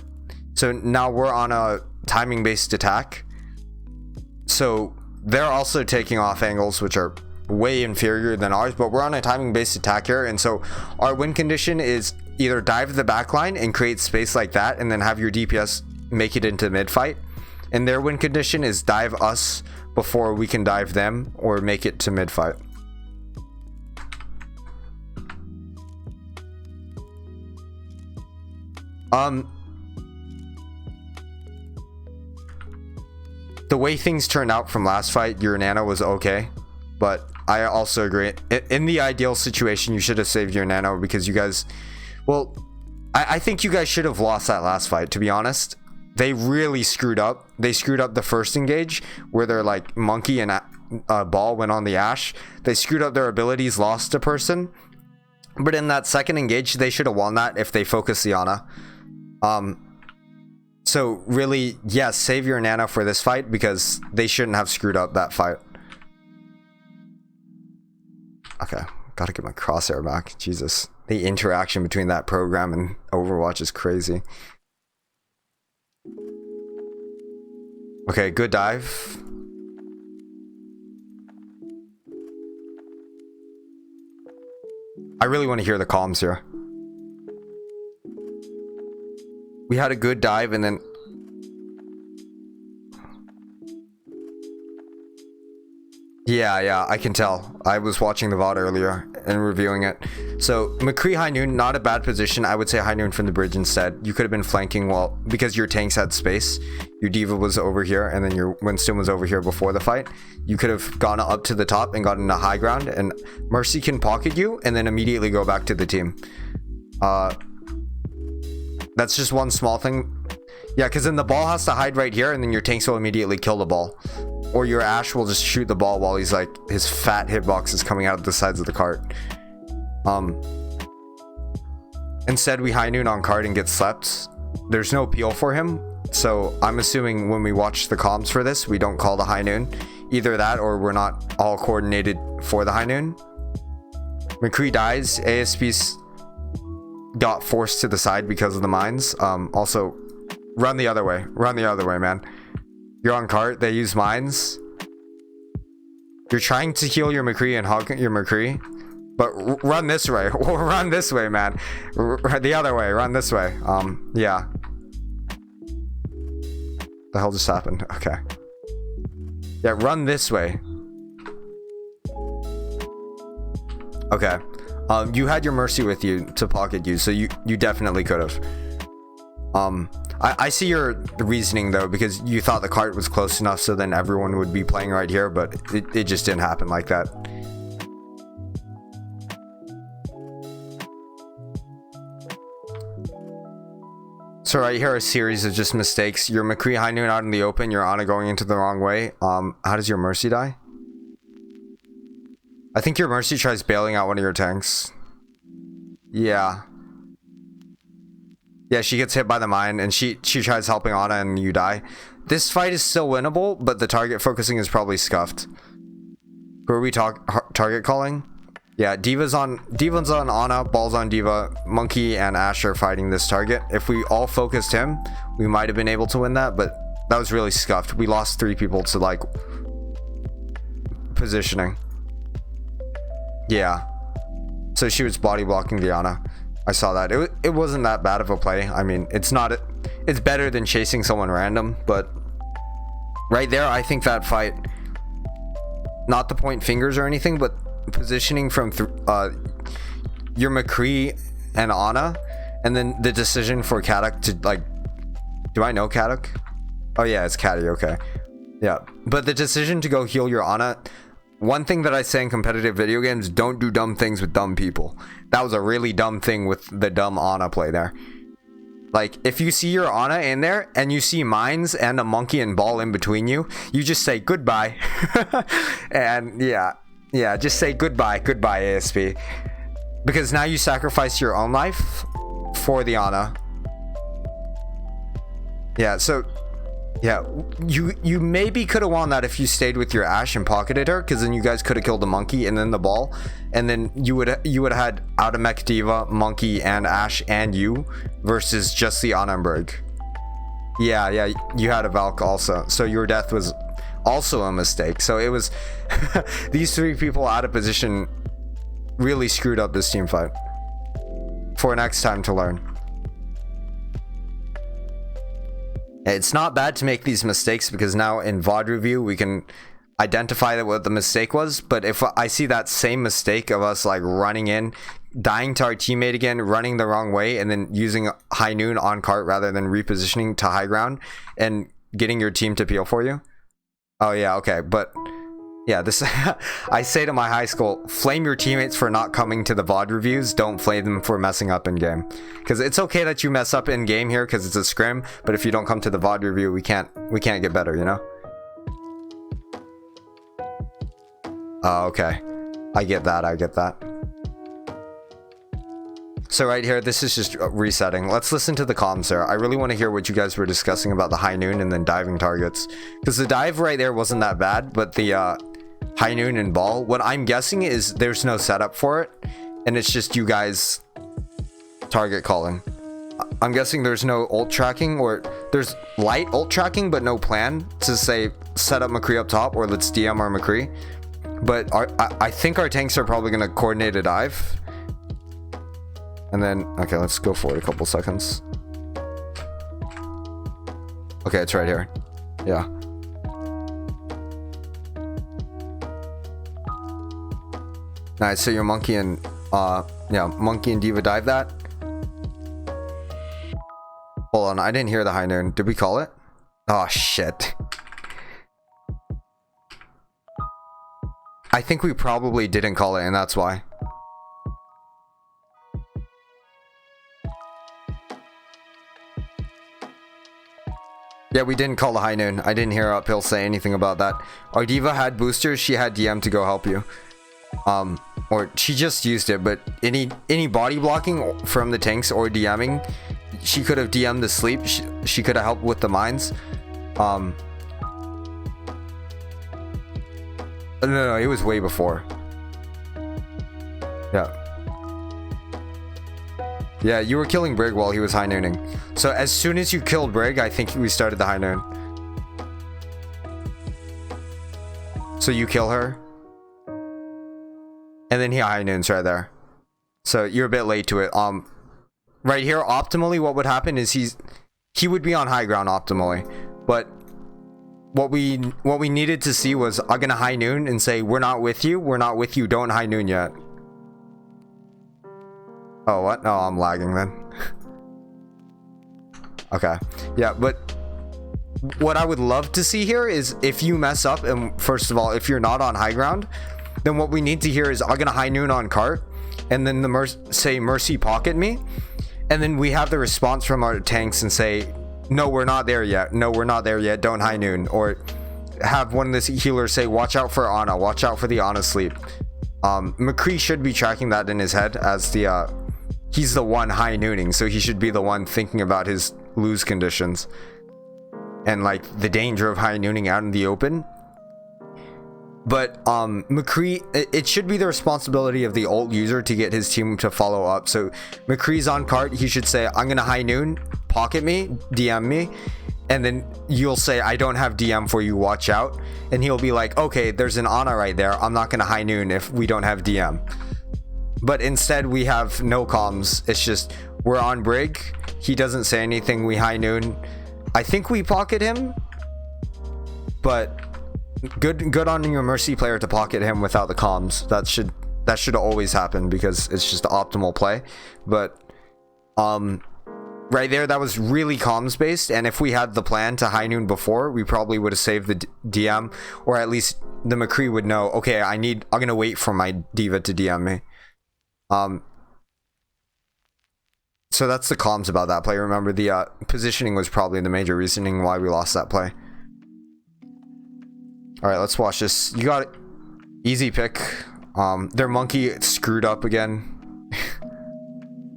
So now we're on a timing based attack, so they're also taking off angles which are way inferior than ours, but we're on a timing based attack here, and so our win condition is either dive the backline and create space like that and then have your DPS make it into mid fight, and their win condition is dive us before we can dive them or make it to mid fight. The way things turned out from last fight, your nano was okay, but I also agree, in the ideal situation you should have saved your nano, because you guys, well, I think you guys should have lost that last fight, to be honest. They really screwed up. They screwed up the first engage where their like monkey and ball went on the Ashe. They screwed up their abilities, lost a person. But in that second engage, they should have won that if they focused the Ana. So really, yes, save your nano for this fight because they shouldn't have screwed up that fight. Okay, gotta get my crosshair back. Jesus, the interaction between that program and Overwatch is crazy. Okay, good dive. I really want to hear the comms here. We had a good dive and then... Yeah, I can tell. I was watching the VOD earlier and reviewing it. So, McCree High Noon, not a bad position. I would say High Noon from the bridge instead. You could have been flanking well, because your tanks had space. Your Diva was over here, and then your Winston was over here before the fight. You could have gone up to the top and gotten a high ground, and Mercy can pocket you, and then immediately go back to the team. That's just one small thing. Yeah, because then the ball has to hide right here, and then your tanks will immediately kill the ball. Or your Ashe will just shoot the ball while he's like, his fat hitbox is coming out of the sides of the cart. Instead we High Noon on cart and get slept. there's no peel for him. So I'm assuming when we watch the comms for this, we don't call the high noon. Either that or we're not all coordinated for the high noon. McCree dies. ASP's got forced to the side because of the mines. Also, run the other way. Run the other way, man. You're on cart. They use mines. You're trying to heal your McCree and hug your McCree. But run this way. Run this way, man. The other way. Run this way. Yeah. The hell just happened? Okay. Yeah, run this way. Okay. You had your Mercy with you to pocket you, so you definitely could have. I see your reasoning though, because you thought the cart was close enough so then everyone would be playing right here, but it just didn't happen like that. So right here, a series of just mistakes. Your McCree high noon out in the open, your Ana going into the wrong way. How does your Mercy die? I think your Mercy tries bailing out one of your tanks. Yeah. Yeah, she gets hit by the mine and she tries helping Ana and you die. This fight is still winnable, but the target focusing is probably scuffed. Who are we target calling? Yeah, Diva's on Ana, Ball's on Diva, Monkey and Ash are fighting this target. If we all focused him, we might have been able to win that, but that was really scuffed. We lost 3 people to like positioning. Yeah. So she was body blocking the Ana. I saw that. It wasn't that bad of a play. I mean, it's better than chasing someone random, but right there, I think that fight, not the point fingers or anything, but positioning from your McCree and Ana, and then the decision for Kadok to like, do I know Kadok? Oh yeah, it's Caddy. Okay, yeah, but the decision to go heal your Ana. One thing that I say in competitive video games: don't do dumb things with dumb people. That was a really dumb thing with the dumb Ana play there. Like, if you see your Ana in there and you see mines and a monkey and ball in between you, you just say goodbye. And yeah, just say goodbye, ASP. Because now you sacrifice your own life for the Ana. Yeah, so yeah, you maybe could have won that if you stayed with your Ashe and pocketed her, because then you guys could have killed the monkey and then the ball, and then you would have had out of mech Diva, monkey, and Ashe and you versus just the Ana and Brig. Yeah, you had a Valk also, so your death was also a mistake. So it was these 3 people out of position really screwed up this team fight. For next time to learn. It's not bad to make these mistakes, because now in VOD review we can identify what the mistake was. But if I see that same mistake of us like running in, dying to our teammate again, running the wrong way, and then using high noon on cart rather than repositioning to high ground and getting your team to peel for you. Oh yeah, okay, but yeah, this I say to my high school, flame your teammates for not coming to the VOD reviews, don't flame them for messing up in game. Because it's okay that you mess up in game here because it's a scrim, but if you don't come to the VOD review, we can't get better, you know? Oh, okay. I get that. So right here, this is just resetting. Let's listen to the comms there. I really want to hear what you guys were discussing about the high noon and then diving targets. Because the dive right there wasn't that bad, but the high noon and ball, what I'm guessing is there's no setup for it, and it's just you guys target calling. I'm guessing there's no ult tracking, or there's light ult tracking, but no plan to say set up McCree up top or let's DM our McCree. But I think our tanks are probably going to coordinate a dive. And then, okay, let's go for it a couple seconds. Okay, it's right here. Yeah. Nice, so your monkey and, monkey and Diva dive that. Hold on, I didn't hear the high noon. Did we call it? Oh, shit. I think we probably didn't call it, and that's why. Yeah, we didn't call the high noon. I didn't hear Uphill say anything about that. Our Diva had boosters. She had DM to go help you. Or she just used it, but any body blocking from the tanks or DMing, she could have DM'd the sleep. She could have helped with the mines. No, it was way before. Yeah, you were killing Brig while he was high nooning. So as soon as you killed Brig, I think we started the high noon. So you kill her, and then he high noons right there. So you're a bit late to it. Right here, optimally, what would happen is he would be on high ground optimally, but what we needed to see was I'm gonna high noon and say we're not with you, don't high noon yet. Oh, what? No, I'm lagging then. Okay, yeah, but what I would love to see here is if you mess up, and first of all, if you're not on high ground, then what we need to hear is I'm gonna high noon on cart, and then the say Mercy pocket me, and then we have the response from our tanks and say, no, we're not there yet, don't high noon, or have one of the healers say, watch out for Ana, watch out for the Ana sleep. McCree should be tracking that in his head as the he's the one high nooning, so he should be the one thinking about his lose conditions and like the danger of high nooning out in the open. But McCree, it should be the responsibility of the ult user to get his team to follow up. So McCree's on cart, he should say, I'm gonna high noon, pocket me, DM me, and then you'll say, I don't have DM for you, watch out. And he'll be like, okay, there's an Ana right there, I'm not gonna high noon if we don't have DM. But instead we have no comms. It's just we're on Brig, he doesn't say anything, we high noon. I think we pocket him, but good on your Mercy player to pocket him without the comms. That should always happen because it's just the optimal play. But right there, that was really comms based, and if we had the plan to high noon before, we probably would have saved the DM, or at least the McCree would know, okay, I'm gonna wait for my diva to DM me. So that's the comms about that play. Remember, the positioning was probably the major reasoning why we lost that play. All right, let's watch this. You got it. Easy pick. Their monkey screwed up again.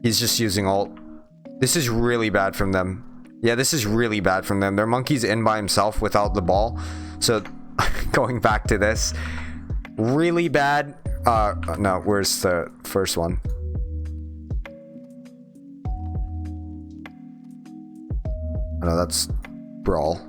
He's just using ult. This is really bad from them. Yeah, this is really bad from them. Their monkey's in by himself without the ball. So going back to this, really bad. No, where's the first one? No, that's Brawl.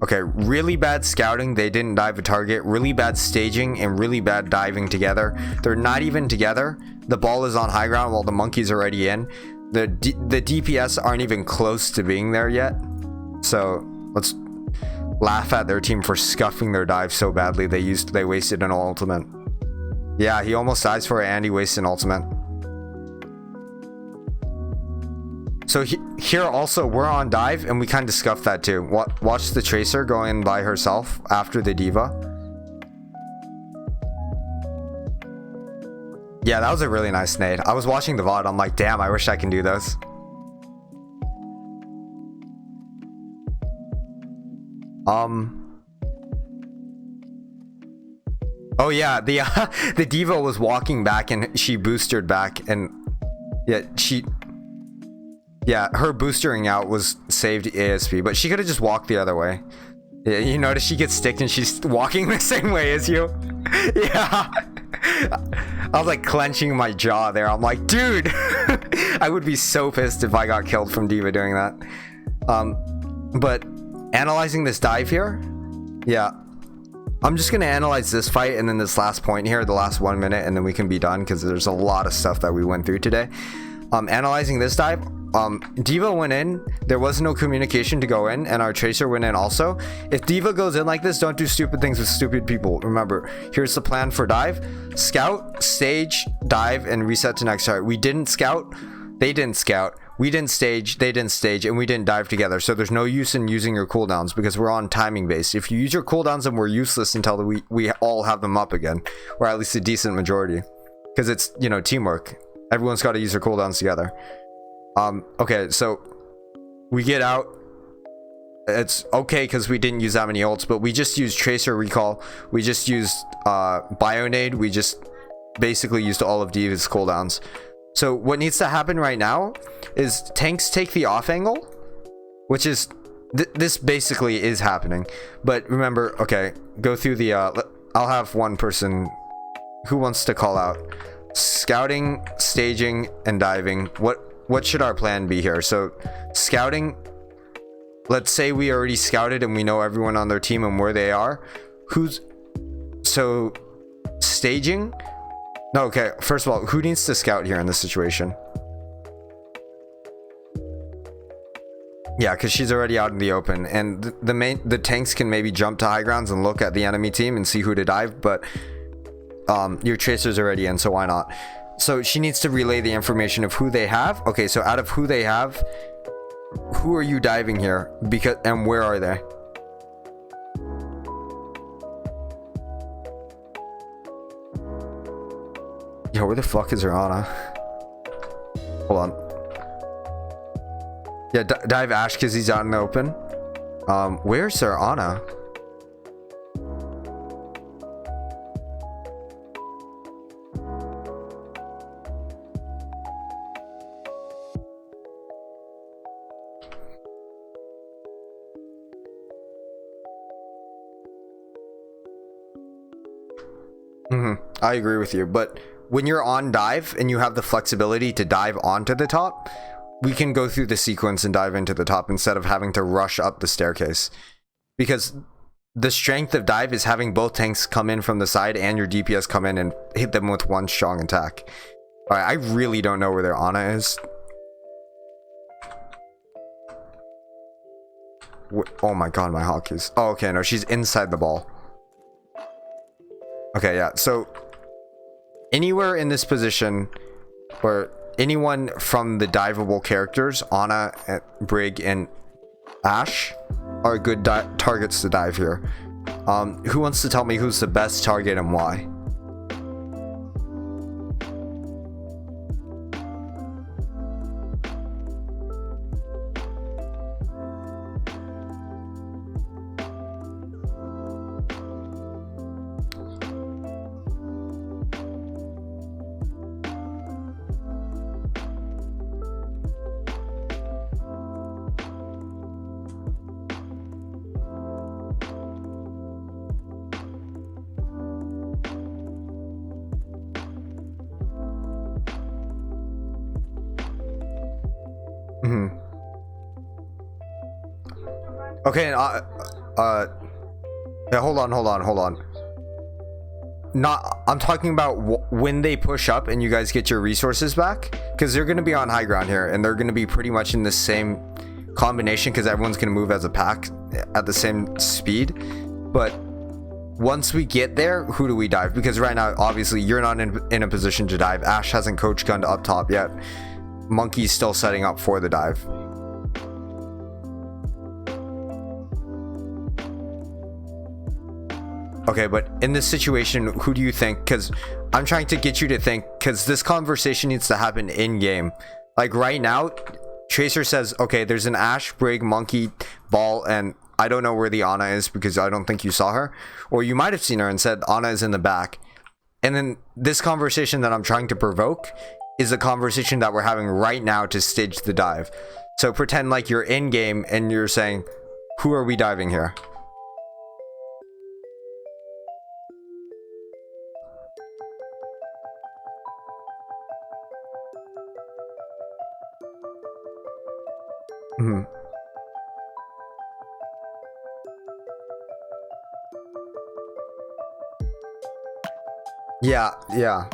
Okay, really bad scouting. They didn't dive a target. Really bad staging and really bad diving together. They're not even together. The ball is on high ground while the monkey's already in. The DPS aren't even close to being there yet. So let's laugh at their team for scuffing their dive so badly. They wasted an ultimate. Yeah, he almost dies for it and he wasted an ultimate. So here also we're on dive and we kind of scuffed that too. Watch the Tracer go in by herself after the diva. Yeah, that was a really nice nade. I was watching the VOD, I'm like, damn, I wish I can do those. Oh yeah, the diva was walking back and she boosted back, and yeah, her boostering out was saved ASP, but she could have just walked the other way. Yeah, you notice she gets sticked and she's walking the same way as you. Yeah. I was like clenching my jaw there. I'm like, dude, I would be so pissed if I got killed from diva doing that. But analyzing this dive here, yeah, I'm just gonna analyze this fight and then this last point here, the last 1 minute, and then we can be done because there's a lot of stuff that we went through today. Analyzing this dive, diva went in, there was no communication to go in, and our Tracer went in also. If diva goes in like this, don't do stupid things with stupid people. Remember, here's the plan for dive: scout, stage, dive, and reset to next target. We didn't scout, they didn't scout, we didn't stage, they didn't stage, and we didn't dive together. So there's no use in using your cooldowns because we're on timing based. If you use your cooldowns, then we're useless until we all have them up again, or at least a decent majority, because it's, you know, teamwork. Everyone's got to use their cooldowns together. Okay, so we get out. It's okay because we didn't use that many ults, but we just used Tracer Recall. We just used Bionade. We just basically used all of Diva's cooldowns. So what needs to happen right now is tanks take the off angle, which is this basically is happening. But remember, okay, go through the I'll have one person who wants to call out scouting, staging, and diving. What should our plan be here? So scouting, let's say we already scouted and we know everyone on their team and where they are. So staging, no, okay, first of all, who needs to scout here in this situation? Yeah, because she's already out in the open, and the tanks can maybe jump to high grounds and look at the enemy team and see who to dive, but your tracer's already in, so why not? So she needs to relay the information of who they have. Okay, so out of who they have, who are you diving here? And where are they? Yo, where the fuck is her Ana? Hold on. Yeah, dive Ash because he's out in the open. Where's Sir Ana? I agree with you, but when you're on dive and you have the flexibility to dive onto the top, we can go through the sequence and dive into the top instead of having to rush up the staircase, because the strength of dive is having both tanks come in from the side and your DPS come in and hit them with one strong attack. All right, I really don't know where their Ana is. Oh my god, my hotkeys. Oh, okay, no, she's inside the ball. Okay, yeah, so anywhere in this position, or anyone from the diveable characters, Ana, Brig, and Ash, are good targets to dive here. Who wants to tell me who's the best target and why? Okay, yeah, hold on. I'm talking about when they push up and you guys get your resources back, because they're going to be on high ground here and they're going to be pretty much in the same combination because everyone's going to move as a pack at the same speed. But once we get there, who do we dive? Because right now, obviously, you're not in a position to dive. Ash hasn't coach gunned up top yet. Monkey's still setting up for the dive. Okay, but in this situation, who do you think? Because I'm trying to get you to think, because this conversation needs to happen in game. Like right now, Tracer says, okay, there's an Ash, Brig, Monkey, Ball, and I don't know where the Ana is because I don't think you saw her. Or you might have seen her and said Ana is in the back. And then this conversation that I'm trying to provoke is a conversation that we're having right now to stage the dive. So pretend like you're in game and you're saying, who are we diving here? Yeah.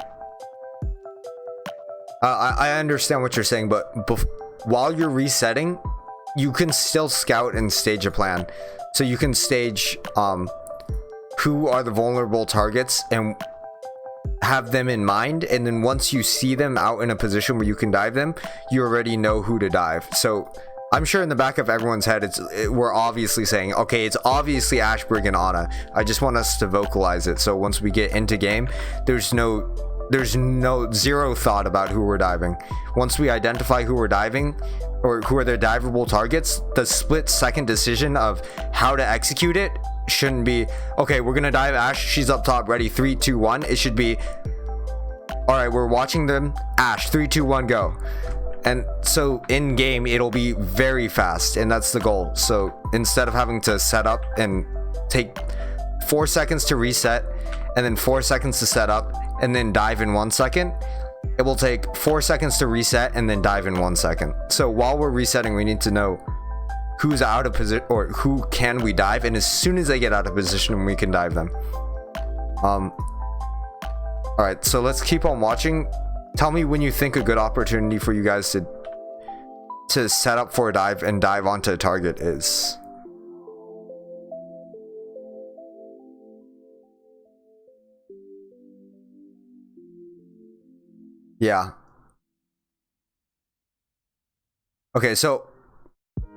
I understand what you're saying, but while you're resetting, you can still scout and stage a plan. So you can stage who are the vulnerable targets and have them in mind, and then once you see them out in a position where you can dive them, you already know who to dive. So I'm sure in the back of everyone's head, we're obviously saying, okay, it's obviously Ash, Brig, and Ana. I just want us to vocalize it, so once we get into game, there's no zero thought about who we're diving. Once we identify who we're diving, or who are their diveable targets, the split second decision of how to execute it shouldn't be, okay, we're gonna dive Ash, she's up top, ready, 3, 2, 1. It should be, All right, we're watching them. Ash, 3, 2, 1, go. And so in game, it'll be very fast, and that's the goal. So instead of having to set up and take 4 seconds to reset, and then 4 seconds to set up, and then dive in 1 second, it will take 4 seconds to reset and then dive in 1 second. So while we're resetting, we need to know who's out of position or who can we dive, and as soon as they get out of position, we can dive them. All right, so let's keep on watching. Tell me when you think a good opportunity for you guys to set up for a dive and dive onto a target is. Yeah. Okay, so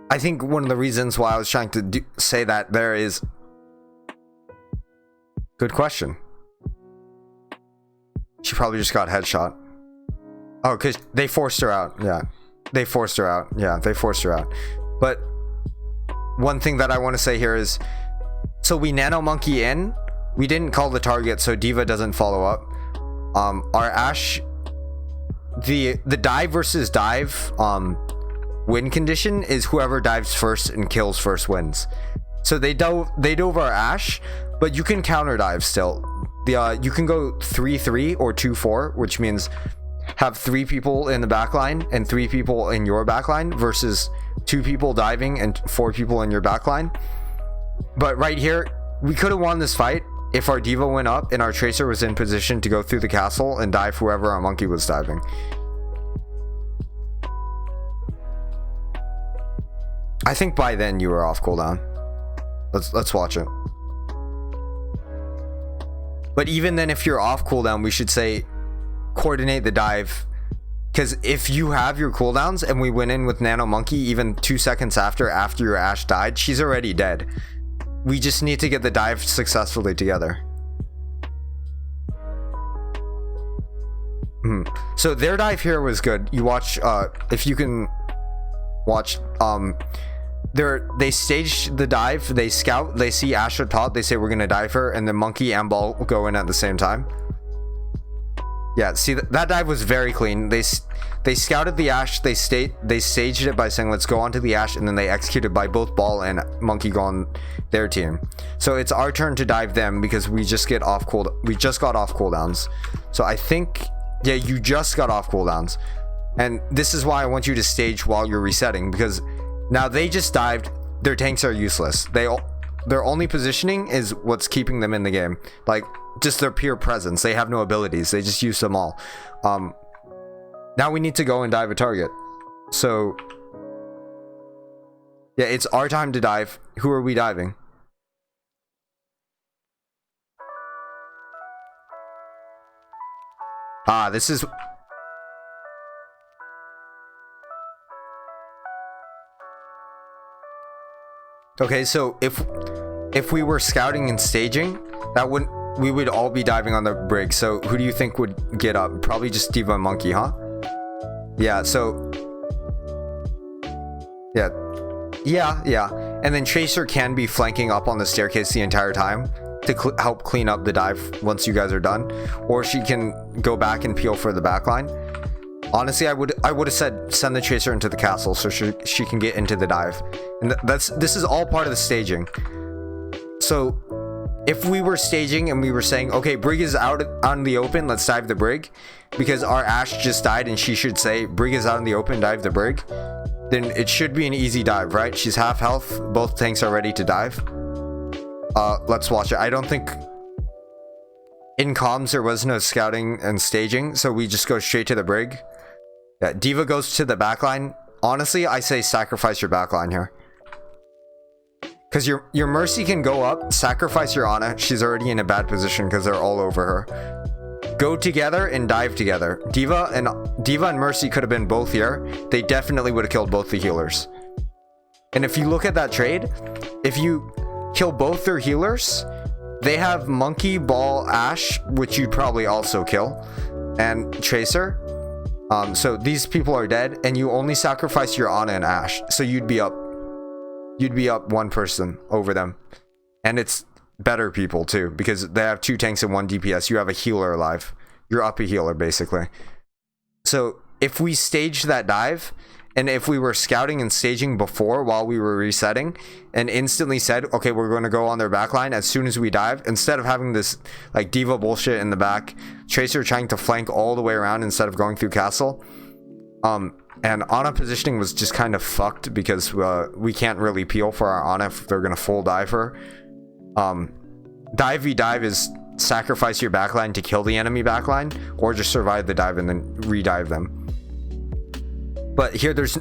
I think one of the reasons why I was trying to say that there is... Good question. She probably just got headshot. Oh, because they forced her out. Yeah. They forced her out. Yeah, they forced her out. But one thing that I want to say here is, so we nano monkey in. We didn't call the target, so D.Va doesn't follow up. Our Ashe... The dive versus dive win condition is whoever dives first and kills first wins. So they dove our Ashe, but you can counter dive still. You can go 3-3 or 2-4, which means have 3 people in the backline and 3 people in your backline versus 2 people diving and 4 people in your backline. But right here, we could have won this fight if our D.Va went up and our Tracer was in position to go through the castle and dive whoever our monkey was diving. I think by then you were off cooldown. Let's watch it. But even then, if you're off cooldown, we should say coordinate the dive, because if you have your cooldowns and we went in with Nano Monkey even 2 seconds after your Ashe died, she's already dead. We just need to get the dive successfully together. So their dive here was good. You watch, if you can watch, they staged the dive, they scout, they see Ashe up top, they say we're gonna dive her, and the monkey and ball go in at the same time. Yeah, see, that dive was very clean. They scouted the Ashe, they staged it by saying let's go onto the Ashe, and then they executed by both ball and monkey go on their team. So it's our turn to dive them because we just got off cooldowns. So I think, yeah, you just got off cooldowns. And this is why I want you to stage while you're resetting, because now they just dived, their tanks are useless. Their only positioning is what's keeping them in the game. Like, just their pure presence. They have no abilities. They just use them all. Now we need to go and dive a target. So, yeah, it's our time to dive. Who are we diving? This is... Okay, so if we were scouting and staging, we would all be diving on the brig. So who do you think would get up? Probably just D.Va and Monkey, huh? Yeah, so yeah. And then Tracer can be flanking up on the staircase the entire time to help clean up the dive once you guys are done, or she can go back and peel for the backline. Honestly, I would have said send the Tracer into the castle so she can get into the dive. And this is all part of the staging. So if we were staging and we were saying, okay, brig is out on the open, let's dive the brig, because our Ashe just died and she should say brig is out in the open, dive the brig, then it should be an easy dive, right? She's half health, both tanks are ready to dive. Let's watch it. I don't think in comms there was no scouting and staging, so we just go straight to the brig. Yeah, D.Va goes to the backline. Honestly, I say sacrifice your backline here, because your Mercy can go up, sacrifice your Ana. She's already in a bad position because they're all over her. Go together and dive together. D.Va and Mercy could have been both here. They definitely would have killed both the healers. And if you look at that trade, if you kill both their healers, they have Monkey, Ball, Ashe, which you'd probably also kill, and Tracer. So these people are dead, and you only sacrifice your Ana and Ashe. So you'd be up 1 person over them. And it's better people too, because they have 2 tanks and 1 DPS. You have a healer alive. You're up a healer, basically. So if we staged that dive, and if we were scouting and staging before while we were resetting, and instantly said, okay, we're going to go on their backline as soon as we dive, instead of having this like diva bullshit in the back, Tracer trying to flank all the way around instead of going through castle, and Ana positioning was just kind of fucked because we can't really peel for our Ana if they're going to full dive her. Dive v dive is sacrifice your backline to kill the enemy backline, or just survive the dive and then re-dive them. But here there's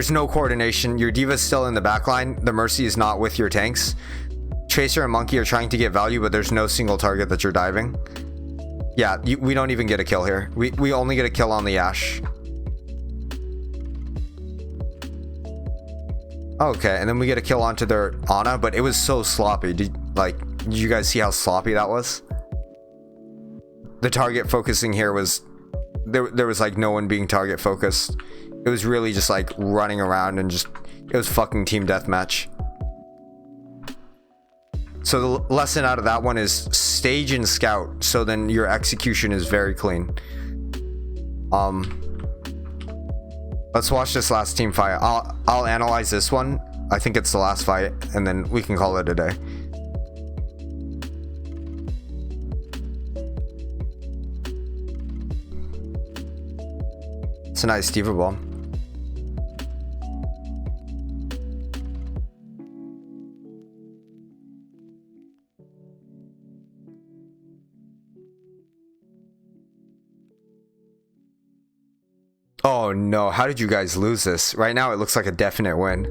no coordination. Your Diva's still in the backline. The Mercy is not with your tanks. Tracer and Monkey are trying to get value, but there's no single target that you're diving. Yeah, we don't even get a kill here. We only get a kill on the Ashe. Okay, and then we get a kill onto their Ana, but it was so sloppy. Did you guys see how sloppy that was? The target focusing here was... There was like no one being target focused. It was really just like running around and just... It was fucking team deathmatch. So the lesson out of that one is stage and scout, so then your execution is very clean. Let's watch this last team fight. I'll analyze this one. I think it's the last fight, and then we can call it a day. It's a nice Diva ball. Oh no, how did you guys lose this? Right now it looks like a definite win.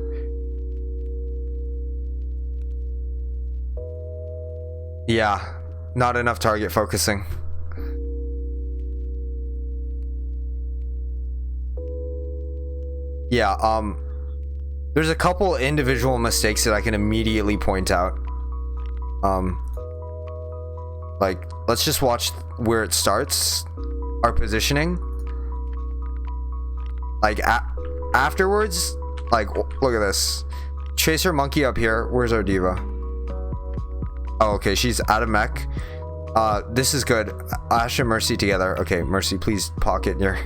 Yeah, not enough target focusing. Yeah, there's a couple individual mistakes that I can immediately point out. Like, let's just watch where it starts. Our positioning. Like, afterwards, like, look at this. Tracer Monkey up here. Where's our Diva? Oh, okay, she's out of mech. This is good. Ashe and Mercy together. Okay, Mercy, please pocket your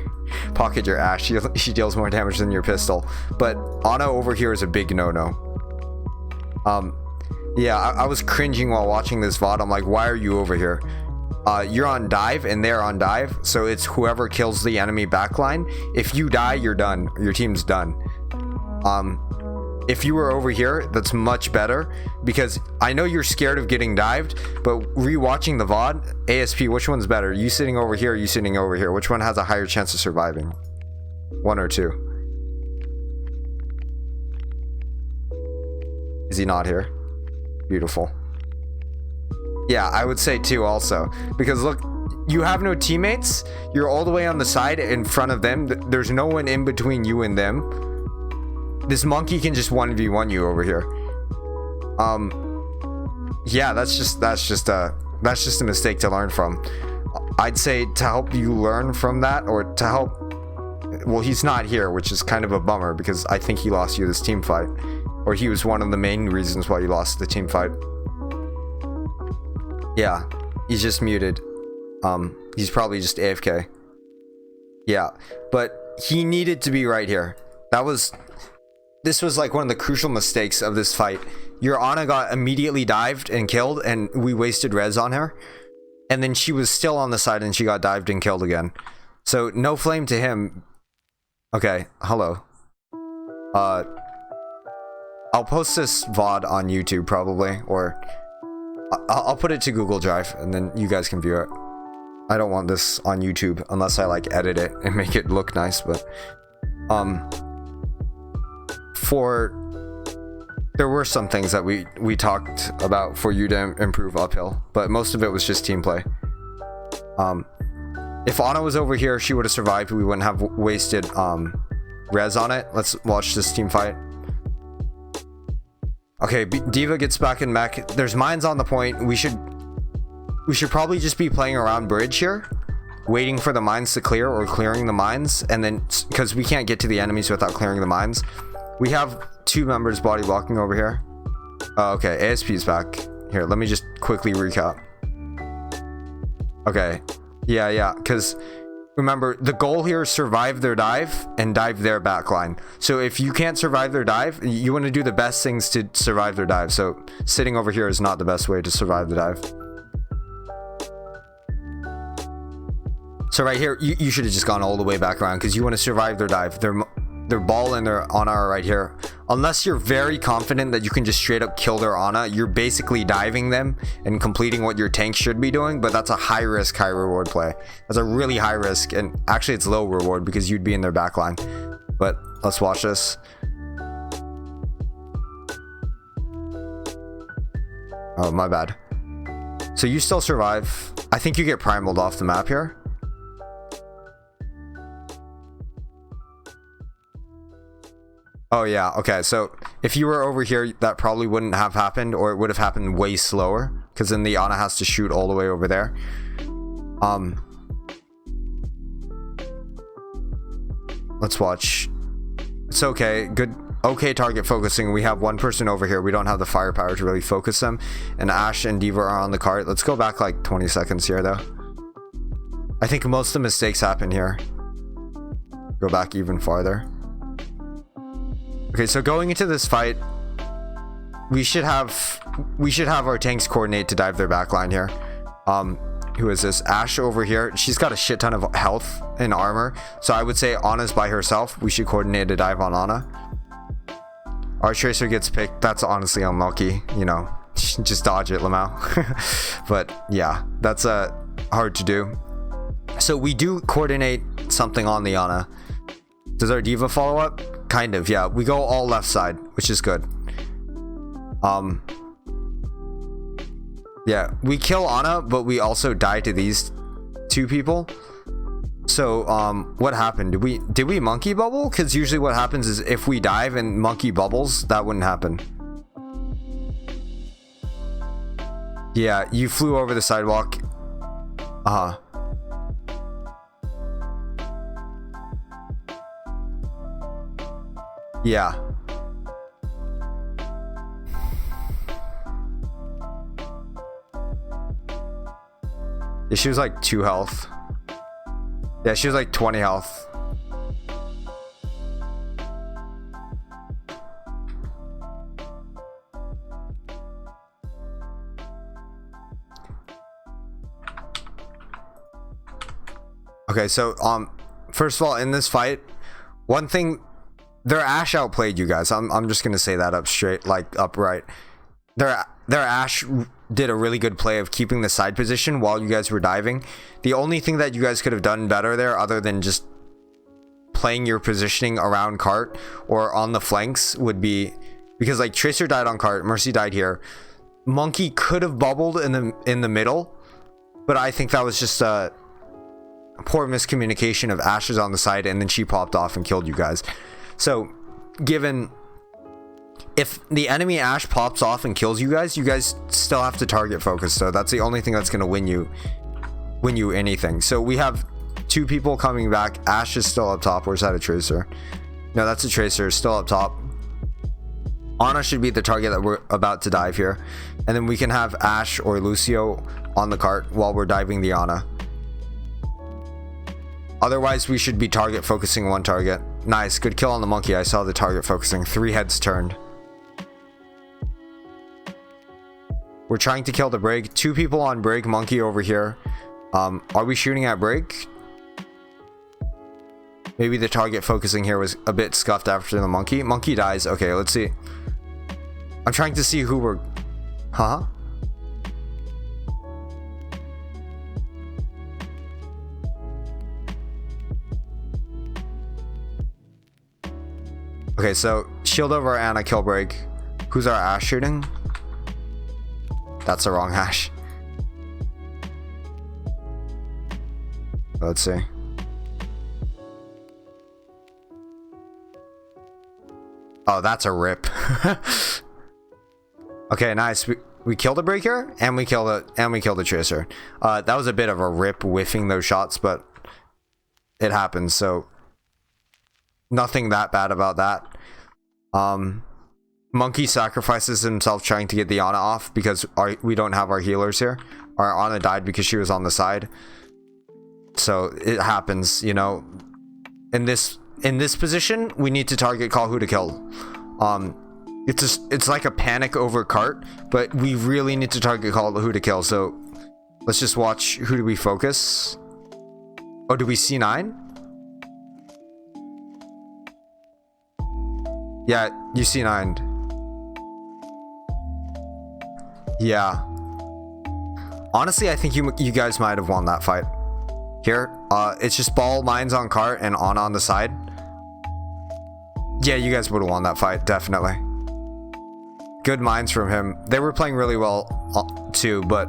Ashe. She deals more damage than your pistol. But Ana over here is a big no-no. Yeah, I was cringing while watching this VOD. I'm like, why are you over here? You're on dive and they're on dive, so it's whoever kills the enemy backline. If you die, you're done. Your team's done. If you were over here, that's much better, because I know you're scared of getting dived, but rewatching the VOD, ASP, which one's better? You sitting over here or you sitting over here? Which one has a higher chance of surviving? One or two? Is he not here? Beautiful. Yeah, I would say two also, because look, you have no teammates. You're all the way on the side in front of them. There's no one in between you and them. This Monkey can just 1v1 you over here. Yeah, that's just a mistake to learn from. I'd say to help you learn from that, or to help, well, he's not here, which is kind of a bummer, because I think he lost you this team fight, or he was one of the main reasons why you lost the team fight. Yeah, he's just muted. He's probably just AFK. Yeah, but he needed to be right here. This was like one of the crucial mistakes of this fight. Your Ana got immediately dived and killed, and we wasted res on her. And then she was still on the side and she got dived and killed again. So no flame to him. Okay, hello. I'll post this VOD on YouTube probably, or I'll put it to Google Drive and then you guys can view it. I don't want this on YouTube unless I like edit it and make it look nice, but there were some things that we talked about for you to improve uphill, but most of it was just team play. If Ana was over here, she would have survived. We wouldn't have wasted res on it. Let's watch this team fight. Okay, Diva gets back in mech. There's mines on the point. We should probably just be playing around bridge here, waiting for the mines to clear, or clearing the mines, and then, because we can't get to the enemies without clearing the mines. We have two members body blocking over here. Okay, ASP is back. Here, let me just quickly recap. Okay, Yeah, because remember, the goal here is survive their dive and dive their backline. So if you can't survive their dive, you want to do the best things to survive their dive. So sitting over here is not the best way to survive the dive. So right here, you should have just gone all the way back around because you want to survive their dive. Their ball and their Ana are right here. Unless you're very confident that you can just straight up kill their Ana, you're basically diving them and completing what your tank should be doing, but that's a high risk, high reward play. That's a really high risk, and actually it's low reward because you'd be in their backline. But let's watch this. Oh, my bad. So you still survive. I think you get primaled off the map here. Oh yeah, okay, so if you were over here, that probably wouldn't have happened, or it would have happened way slower, because then the Ana has to shoot all the way over there. Let's watch. It's okay, good, okay target focusing. We have one person over here, we don't have the firepower to really focus them, and Ashe and D.Va are on the cart. Let's go back like 20 seconds here, though. I think most of the mistakes happen here. Go back even farther. Okay, so going into this fight, we should have our tanks coordinate to dive their backline here. Who is this? Ashe over here. She's got a shit ton of health and armor, so I would say Ana's by herself. We should coordinate a dive on Ana. Our Tracer gets picked. That's honestly unlucky. You know, just dodge it, Lamau. But yeah, that's hard to do. So we do coordinate something on the Ana. Does our D.Va follow up? Kind of, yeah. We go all left side, which is good. Yeah, we kill Ana, but we also die to these two people. So, what happened? Did we monkey bubble? Because usually what happens is if we dive and monkey bubbles, that wouldn't happen. Yeah, you flew over the sidewalk. Yeah. Yeah, she was like 2 health. Yeah, she was like 20 health. Okay, so first of all, in this fight, one thing, their Ashe outplayed you guys. I'm just gonna say that up straight, like upright. Their Ashe did a really good play of keeping the side position while you guys were diving. The only thing that you guys could have done better there, other than just playing your positioning around cart or on the flanks, would be, because like Tracer died on cart, Mercy died here. Monkey could have bubbled in the middle, but I think that was just a poor miscommunication of Ashe's on the side, and then she popped off and killed you guys. So, given if the enemy Ashe pops off and kills you guys still have to target focus. So that's the only thing that's going to win you anything. So we have 2 people coming back. Ashe is still up top. Where's that, a Tracer? No, that's a Tracer, still up top. Ana should be the target that we're about to dive here. And then we can have Ashe or Lucio on the cart while we're diving the Ana. Otherwise, we should be target focusing one target. Nice, good kill on the monkey. I saw the target focusing. 3 heads turned. We're trying to kill the break. 2 people on break. Monkey over here. Are we shooting at break? Maybe the target focusing here was a bit scuffed after the monkey. Monkey dies. Okay, let's see. I'm trying to see who we're... Huh? Okay, so shield over Ana, kill break. Who's our Ashe shooting? That's the wrong Ashe. Let's see. Oh, that's a rip. Okay, nice. We killed a breaker and we killed a Tracer. That was a bit of a rip, whiffing those shots, but it happens. So nothing that bad about that. Monkey sacrifices himself trying to get the Ana off because we don't have our healers here. Our Ana died because she was on the side. so it happens, you know. In this position, we need to target call who to kill. It's like a panic over cart, but we really need to target call who to kill. So let's just watch. Who do we focus? Oh, do we C9? Yeah, you C9'd. Yeah. Honestly, I think you guys might have won that fight. Here, it's just ball mines on cart and on the side. Yeah, you guys would have won that fight, definitely. Good mines from him. They were playing really well too, but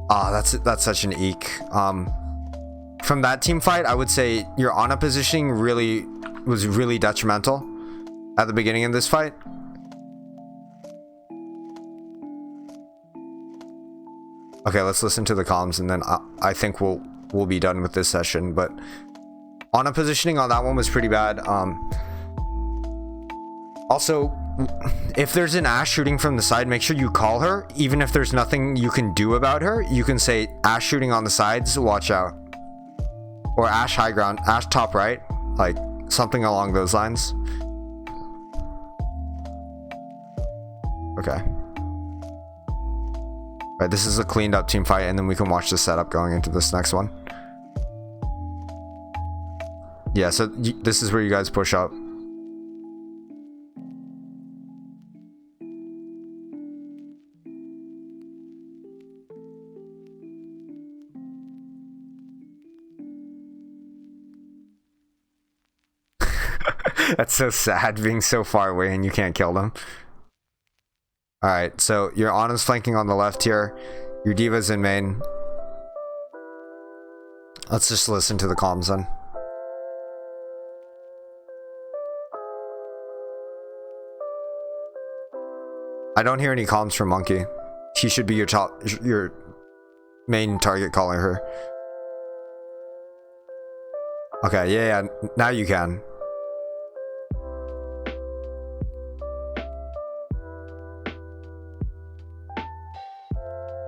that's such an eek. From that team fight, I would say your Ana positioning was really detrimental at the beginning of this fight. Okay, let's listen to the comms, and then I think we'll be done with this session. But Ana positioning on that one was pretty bad. Also, if there's an Ashe shooting from the side, make sure you call her. Even if there's nothing you can do about her, you can say Ashe shooting on the sides, watch out. Or Ashe high ground, Ashe top right, like something along those lines. Okay. Right, this is a cleaned up team fight, and then we can watch the setup going into this next one. Yeah, so this is where you guys push up. That's so sad, being so far away and you can't kill them. Alright, so your Ana's flanking on the left here. Your D.Va's in main. Let's just listen to the comms then. I don't hear any comms from Monkey. He should be your main target calling her. Okay, yeah, now you can.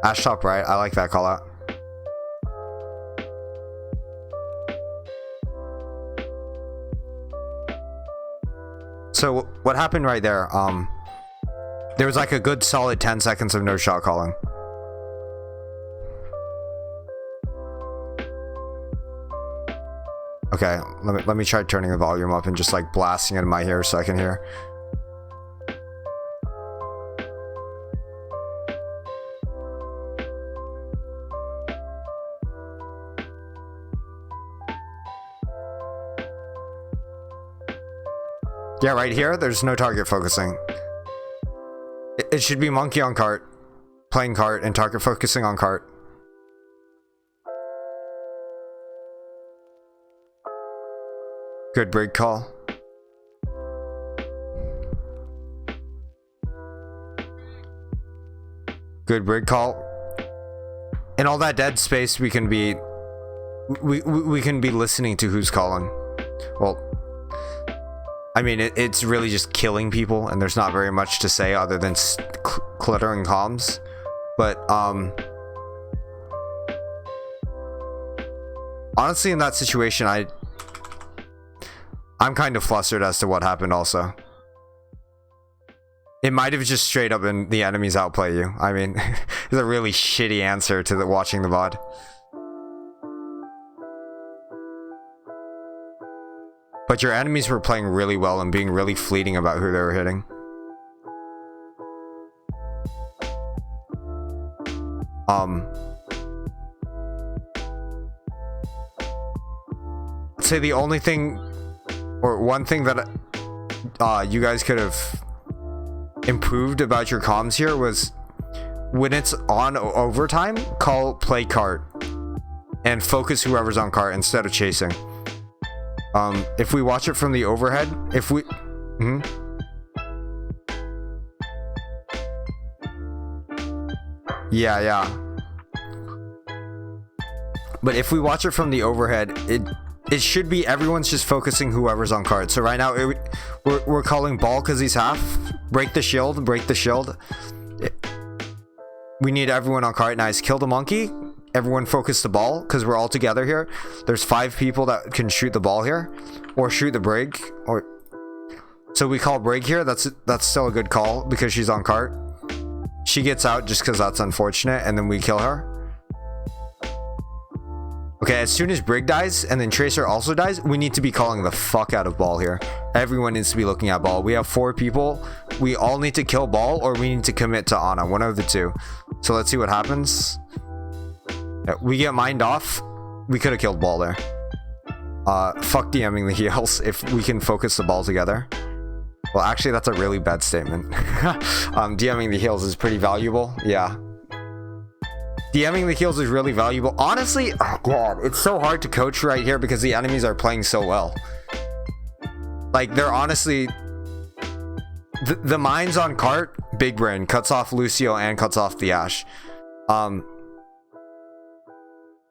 Ashe top right, I like that call out. So what happened right there? There was like a good solid 10 seconds of no shot calling. Okay, let me try turning the volume up and just like blasting it in my ear so I can hear. Yeah, right here, there's no target focusing. It should be Monkey on cart, playing cart, and target focusing on cart. Good brig call. Good brig call. In all that dead space, we can be listening to who's calling. Well, I mean, it's really just killing people, and there's not very much to say other than cluttering comms. But honestly, in that situation, I'm kind of flustered as to what happened also. It might have just straight up been the enemies outplay you. I mean, it's a really shitty answer to watching the VOD. But your enemies were playing really well and being really fleeting about who they were hitting. I'd say the only thing, or one thing that you guys could have improved about your comms here was when it's on overtime, play cart and focus whoever's on cart instead of chasing. If we watch it from the overhead, if we... Yeah. But if we watch it from the overhead, it should be everyone's just focusing whoever's on cart. So right now, we're calling ball because he's half. Break the shield. We need everyone on cart. Nice. Kill the monkey. everyone focus the ball because we're all together here. There's 5 people that can shoot the ball here or shoot the brig, or so we call brig here. That's still a good call because she's on cart. She gets out just because that's unfortunate, and then we kill her. Okay, as soon as brig dies and then tracer also dies, we need to be calling the fuck out of ball here. Everyone needs to be looking at ball. We have 4 people. We all need to kill ball, or we need to commit to Ana, one of the two. So let's see what happens. Yeah, we get mined off. We could have killed ball there. Fuck DMing the heals if we can focus the ball together. Well, actually, that's a really bad statement. DMing the heals is pretty valuable. Yeah. DMing the heals is really valuable. Honestly, oh god, it's so hard to coach right here because the enemies are playing so well. Like, they're honestly... The mines on cart, big brain, cuts off Lucio and cuts off the Ashe.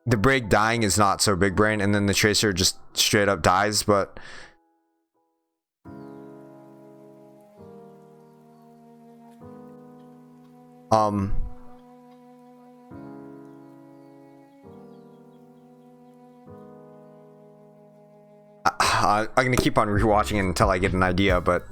The brig dying is not so big brain, and then the tracer just straight up dies, but... I'm gonna keep on rewatching it until I get an idea, but...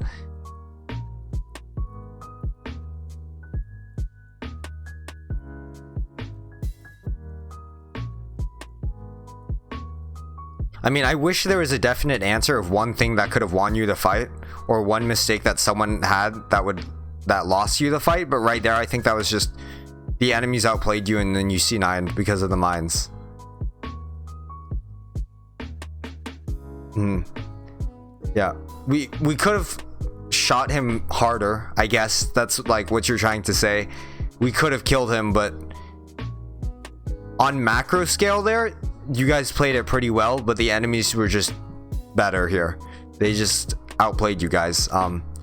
I mean, I wish there was a definite answer of one thing that could have won you the fight, or one mistake that someone had that lost you the fight, but right there, I think that was just the enemies outplayed you, and then you C9'd because of the mines. Yeah, we could have shot him harder, I guess. That's like what you're trying to say. We could have killed him, but on macro scale there, you guys played it pretty well, but the enemies were just better here. They just outplayed you guys.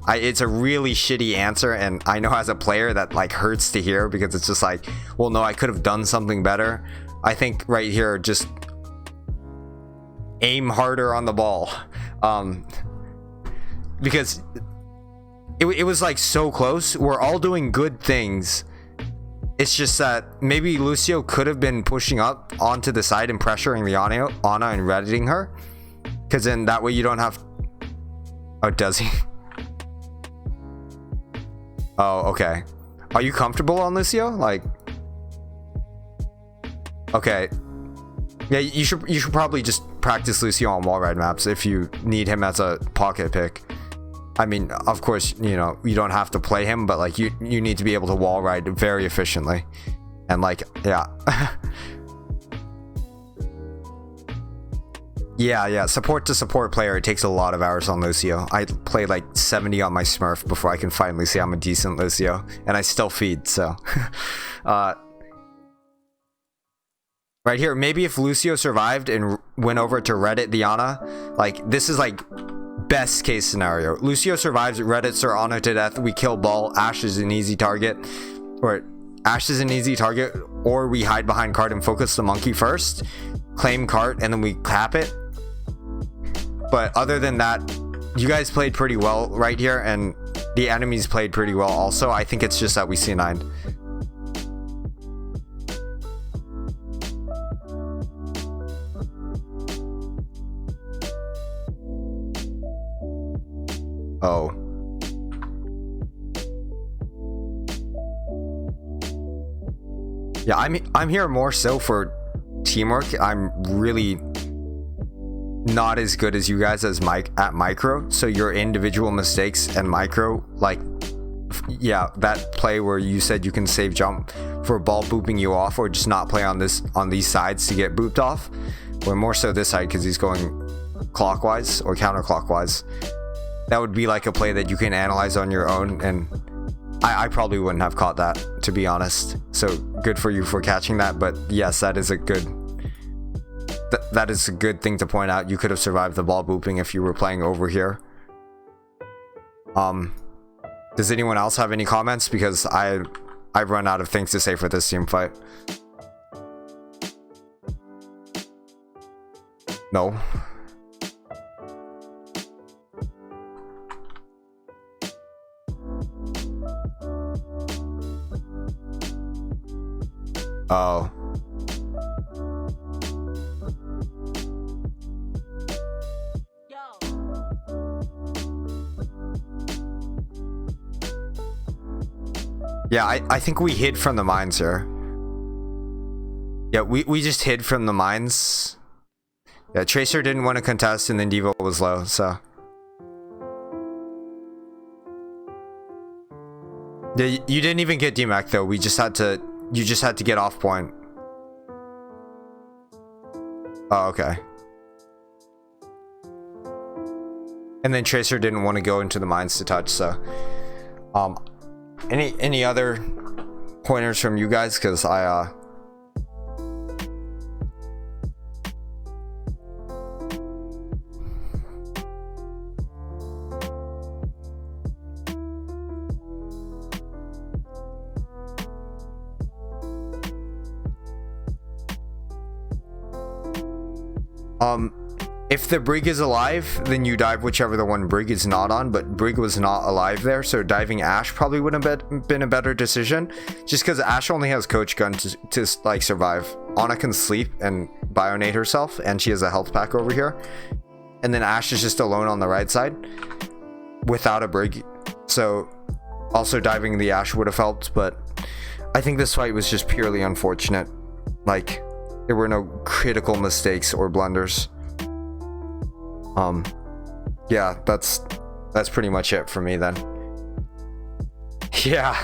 It's a really shitty answer, and I know as a player that like hurts to hear, because it's just like, well, no, I could have done something better. I think right here, just aim harder on the ball, because it was like so close. We're all doing good things. It's just that maybe Lucio could have been pushing up onto the side and pressuring the Ana and redditing her, because then that way you don't have... Oh, does he? Oh, okay. Are you comfortable on Lucio? Like... Okay. Yeah, you should probably just practice Lucio on wall ride maps if you need him as a pocket pick. I mean, of course, you know, you don't have to play him, but like you need to be able to wall ride very efficiently. And like, yeah. Yeah, support to support player, it takes a lot of hours on Lucio. I play like 70 on my Smurf before I can finally say I'm a decent Lucio, and I still feed, so. Right here, maybe if Lucio survived and went over to Reddit the Ana, like, this is like best case scenario. Lucio survives, Reddits her Ana to death, we kill ball, Ashe is an easy target, or Ashe is an easy target, or we hide behind cart and focus the monkey first, claim cart, and then we cap it. But other than that, you guys played pretty well right here, and the enemies played pretty well also. I think it's just that we C9'd. Oh. Yeah, I'm here more so for teamwork. I'm really not as good as you guys as at micro, so your individual mistakes and micro, like, yeah, that play where you said you can save jump for ball booping you off, or just not play on these sides to get booped off, or more so this side because he's going clockwise or counterclockwise. That would be like a play that you can analyze on your own, and I probably wouldn't have caught that, to be honest. So good for you for catching that. But yes, that is a good thing to point out. You could have survived the ball booping if you were playing over here. Does anyone else have any comments? Because I've run out of things to say for this team fight. No. Oh. Yeah, I think we hid from the mines here. Yeah, we just hid from the mines. Yeah, Tracer didn't want to contest, and then Devo was low, so. Yeah, you didn't even get DMAC though. You just had to get off point. Oh, okay. And then Tracer didn't want to go into the mines to touch, so. Any other pointers from you guys? Because if the Brig is alive, then you dive whichever the one Brig is not on, but Brig was not alive there, so diving Ashe probably would have been a better decision, just because Ashe only has Coach Gun to like survive. Ana can sleep and bionate herself, and she has a health pack over here, and then Ashe is just alone on the right side without a Brig, so also diving the Ashe would have helped, but I think this fight was just purely unfortunate. Like, there were no critical mistakes or blunders. Yeah, that's pretty much it for me then. Yeah,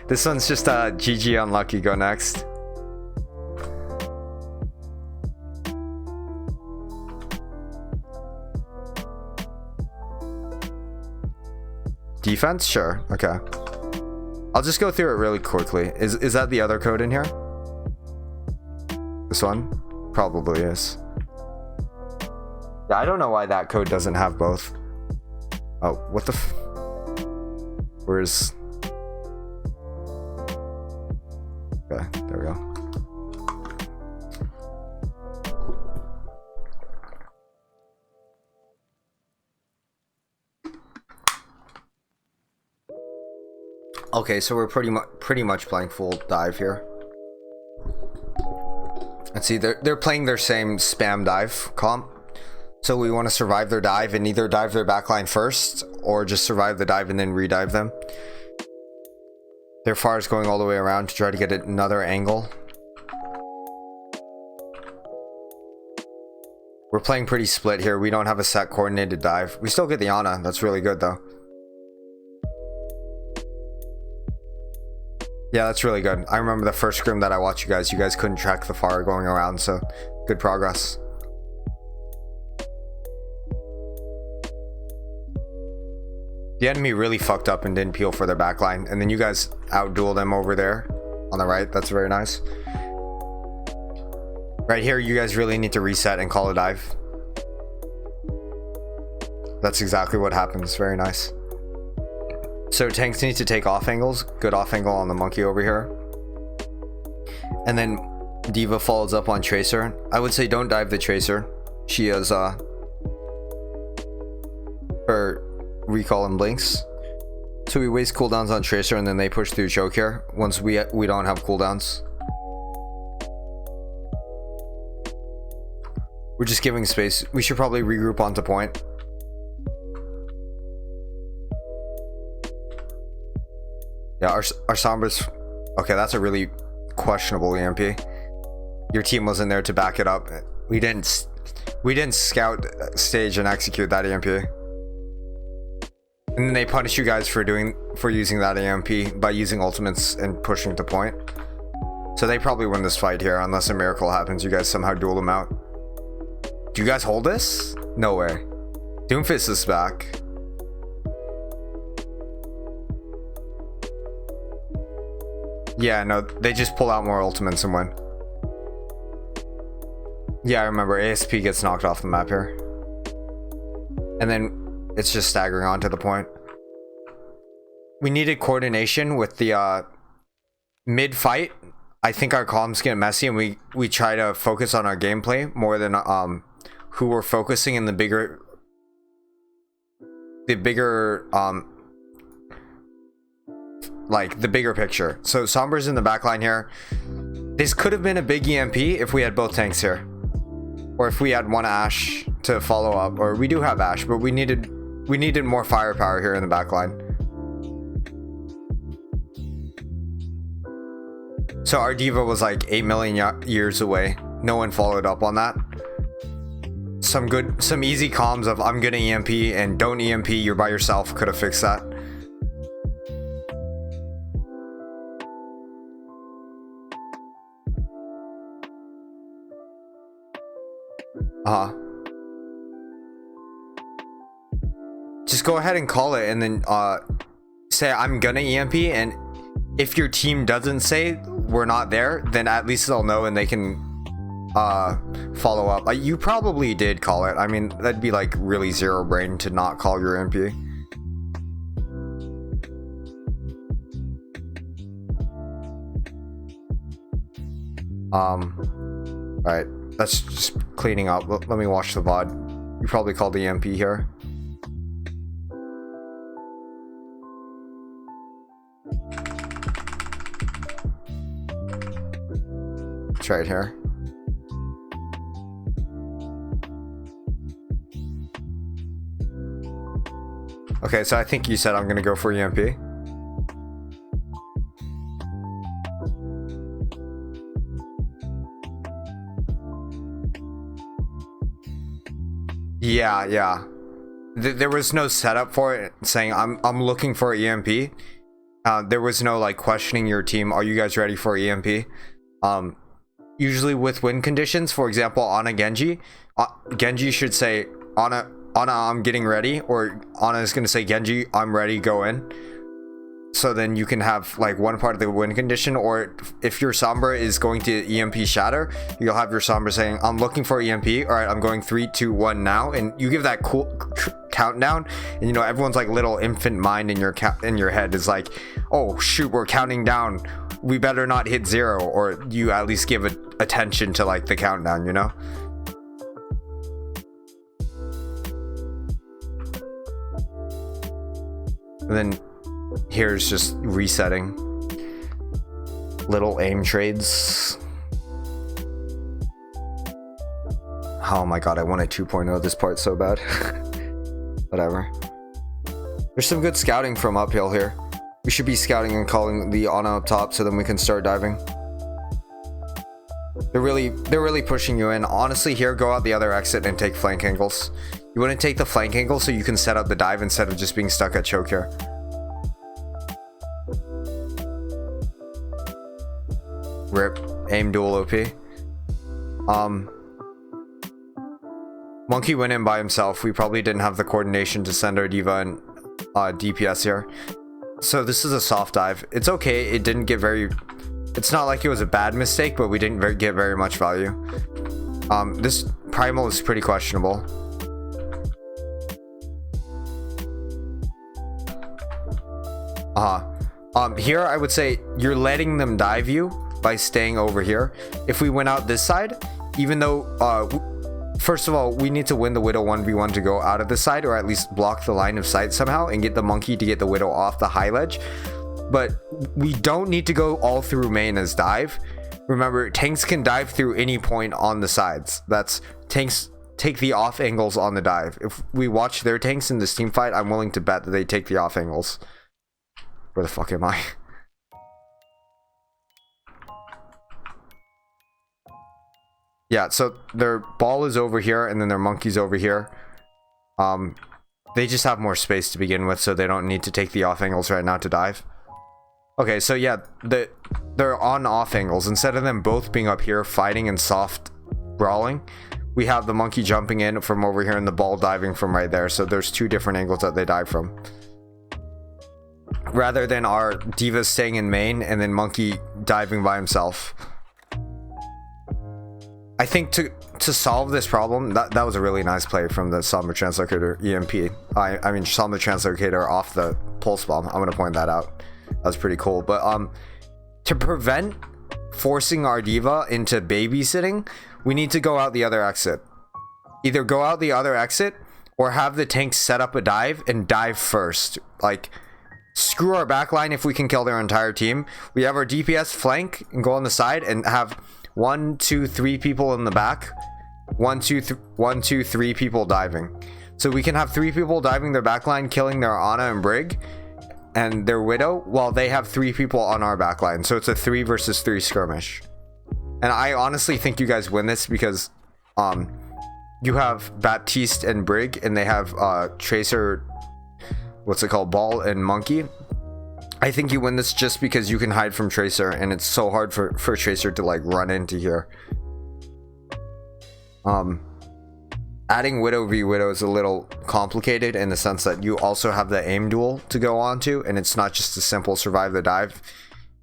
this one's just GG unlucky. Go next. Defense? Sure. Okay. I'll just go through it really quickly. Is that the other code in here? This one? Probably is. Yeah, I don't know why that code doesn't have both. Oh, what the where's... Okay, there we go. Okay, so we're pretty much playing full dive here. Let's see, they're playing their same spam dive comp. So we want to survive their dive and either dive their backline first or just survive the dive and then redive them. Their fire is going all the way around to try to get another angle. We're playing pretty split here. We don't have a set coordinated dive. We still get the Ana. That's really good though. Yeah, that's really good. I remember the first scrim that I watched you guys couldn't track the fire going around, so good progress. The enemy really fucked up and didn't peel for their backline, and then you guys outdueled them over there on the right. That's very nice. Right here, you guys really need to reset and call a dive. That's exactly what happens. Very nice. So tanks need to take off angles. Good off angle on the monkey over here. And then Diva follows up on Tracer. I would say don't dive the Tracer. She has her recall and blinks. So we waste cooldowns on Tracer and then they push through choke here once we don't have cooldowns. We're just giving space. We should probably regroup onto point. Yeah, our Sombra's... Okay, that's a really questionable EMP. Your team wasn't there to back it up. We didn't scout, stage, and execute that EMP. And then they punish you guys for using that EMP by using ultimates and pushing to point. So they probably win this fight here unless a miracle happens. You guys somehow duel them out. Do you guys hold this? No way. Doomfist is back. Yeah, no, they just pull out more ultimates and win. Yeah, I remember ASP gets knocked off the map here. And then it's just staggering on to the point. We needed coordination with the mid-fight. I think our comms get messy and we try to focus on our gameplay more than who we're focusing in the bigger like the bigger picture. So Sombra's in the backline here. This could have been a big EMP if we had both tanks here, or if we had one Ashe to follow up, or we do have Ashe, but we needed more firepower here in the backline. So our diva was like 8 million years away. No one followed up on that. Some easy comms of I'm gonna EMP and don't EMP, you're by yourself, could have fixed that. Just go ahead and call it and then say I'm gonna EMP, and if your team doesn't say we're not there, then at least they'll know and they can follow up. You probably did call it. I mean, that'd be like really zero brain to not call your MP. Right, that's just cleaning up. Let me watch the VOD. You probably called the EMP here. It's right here. Okay, so I think you said I'm gonna go for EMP. Yeah. There was no setup for it saying I'm looking for EMP. There was no like questioning your team. Are you guys ready for EMP? Usually with win conditions, for example, on a Genji, Genji should say Ana, I'm getting ready, or Ana is going to say Genji, I'm ready, go in. So then you can have like one part of the win condition, or if your Sombra is going to EMP Shatter, you'll have your Sombra saying, I'm looking for EMP. All right, I'm going 3, 2, 1 now. And you give that cool countdown, and you know, everyone's like little infant mind in your head is like, oh shoot, we're counting down. We better not hit 0, or you at least give attention to like the countdown, you know? And then here's just resetting. Little aim trades. Oh my god, I wanted 2.0 this part so bad. Whatever. There's some good scouting from uphill here. We should be scouting and calling the Ana up top so then we can start diving. They're really pushing you in. Honestly, here, go out the other exit and take flank angles. You want to take the flank angle so you can set up the dive instead of just being stuck at choke here. Rip. Aim dual OP. Monkey went in by himself. We probably didn't have the coordination to send our diva and DPS here. So this is a soft dive. It's okay. It didn't get very... It's not like it was a bad mistake, but we didn't get very much value. This primal is pretty questionable. Here I would say you're letting them dive you by staying over here. If we went out this side, even though first of all, we need to win the Widow 1v1 to go out of this side, or at least block the line of sight somehow and get the monkey to get the Widow off the high ledge. But we don't need to go all through main as dive. Remember, tanks can dive through any point on the sides. That's tanks take the off angles on the dive. If we watch their tanks in this team fight, I'm willing to bet that they take the off angles. Where the fuck am I? Yeah, so their ball is over here and then their monkey's over here. They just have more space to begin with, so they don't need to take the off angles right now to dive. Okay, so yeah, they're on off angles. Instead of them both being up here fighting and soft brawling, we have the monkey jumping in from over here and the ball diving from right there. So there's two different angles that they dive from. Rather than our diva staying in main and then monkey diving by himself. I think to solve this problem, that was a really nice play from the Sombra Translocator EMP. I mean Sombra Translocator off the pulse bomb. I'm gonna point that out. That was pretty cool. But to prevent forcing our diva into babysitting, we need to go out the other exit. Either go out the other exit or have the tank set up a dive and dive first. Like, screw our backline if we can kill their entire team. We have our DPS flank and go on the side and have 1, 2, 3 people in the back. 1, 2, 3 people diving. So we can have 3 people diving their backline, killing their Ana and Brig, and their Widow, while they have 3 people on our backline. So it's a 3 versus 3 skirmish. And I honestly think you guys win this because you have Baptiste and Brig, and they have Tracer, what's it called, Ball and Monkey. I think you win this just because you can hide from Tracer, and it's so hard for Tracer to like run into here. Adding Widow v Widow is a little complicated in the sense that you also have the aim duel to go on to, and it's not just a simple survive the dive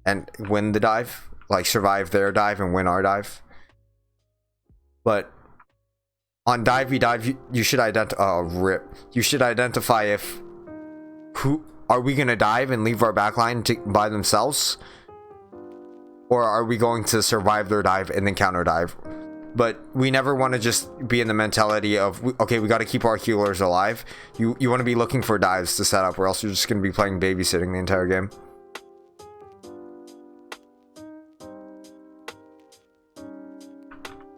and win the dive, like survive their dive and win our dive. But on dive v dive, you should identify if who are we gonna dive and leave our backline by themselves, or are we going to survive their dive and then counter dive. But we never want to just be in the mentality of, okay, we got to keep our healers alive. You want to be looking for dives to set up, or else you're just going to be playing babysitting the entire game.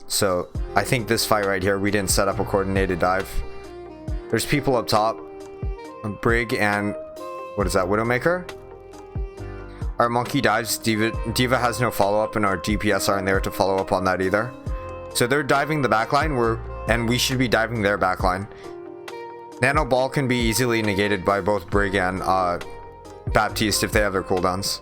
So I think this fight right here, we didn't set up a coordinated dive. There's people up top, Brig and what is that, Widowmaker? Our Monkey dives, Diva has no follow-up, and our DPS aren't there to follow up on that either. So they're diving the backline, and we should be diving their backline. Nano Ball can be easily negated by both Brig and Baptiste if they have their cooldowns.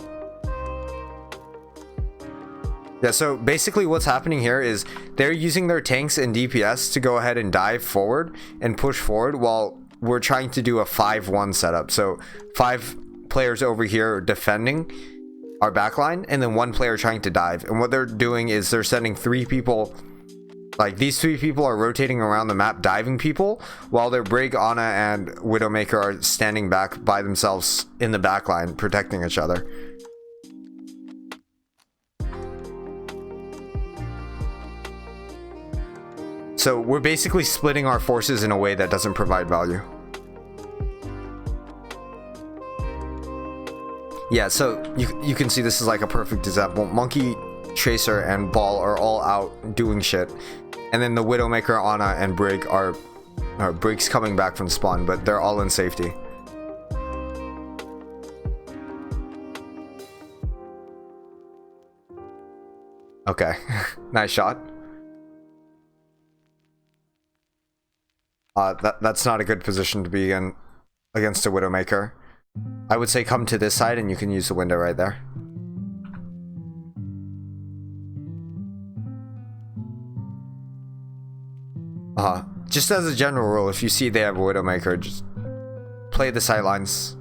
Yeah, so basically what's happening here is they're using their tanks and DPS to go ahead and dive forward and push forward while we're trying to do a 5-1 setup. So 5 players over here defending our backline, and then 1 player trying to dive. And what they're doing is they're sending 3 people. Like, these 3 people are rotating around the map diving people, while their Brig, Ana, and Widowmaker are standing back by themselves in the backline, protecting each other. So we're basically splitting our forces in a way that doesn't provide value. Yeah, so you can see this is like a perfect example. Monkey, Tracer, and Ball are all out doing shit. And then the Widowmaker, Ana, and Brig are Brig's coming back from spawn, but they're all in safety. Okay, nice shot. That's not a good position to be in against a Widowmaker. I would say come to this side and you can use the window right there. Just as a general rule, if you see they have a Widowmaker, just play the sidelines.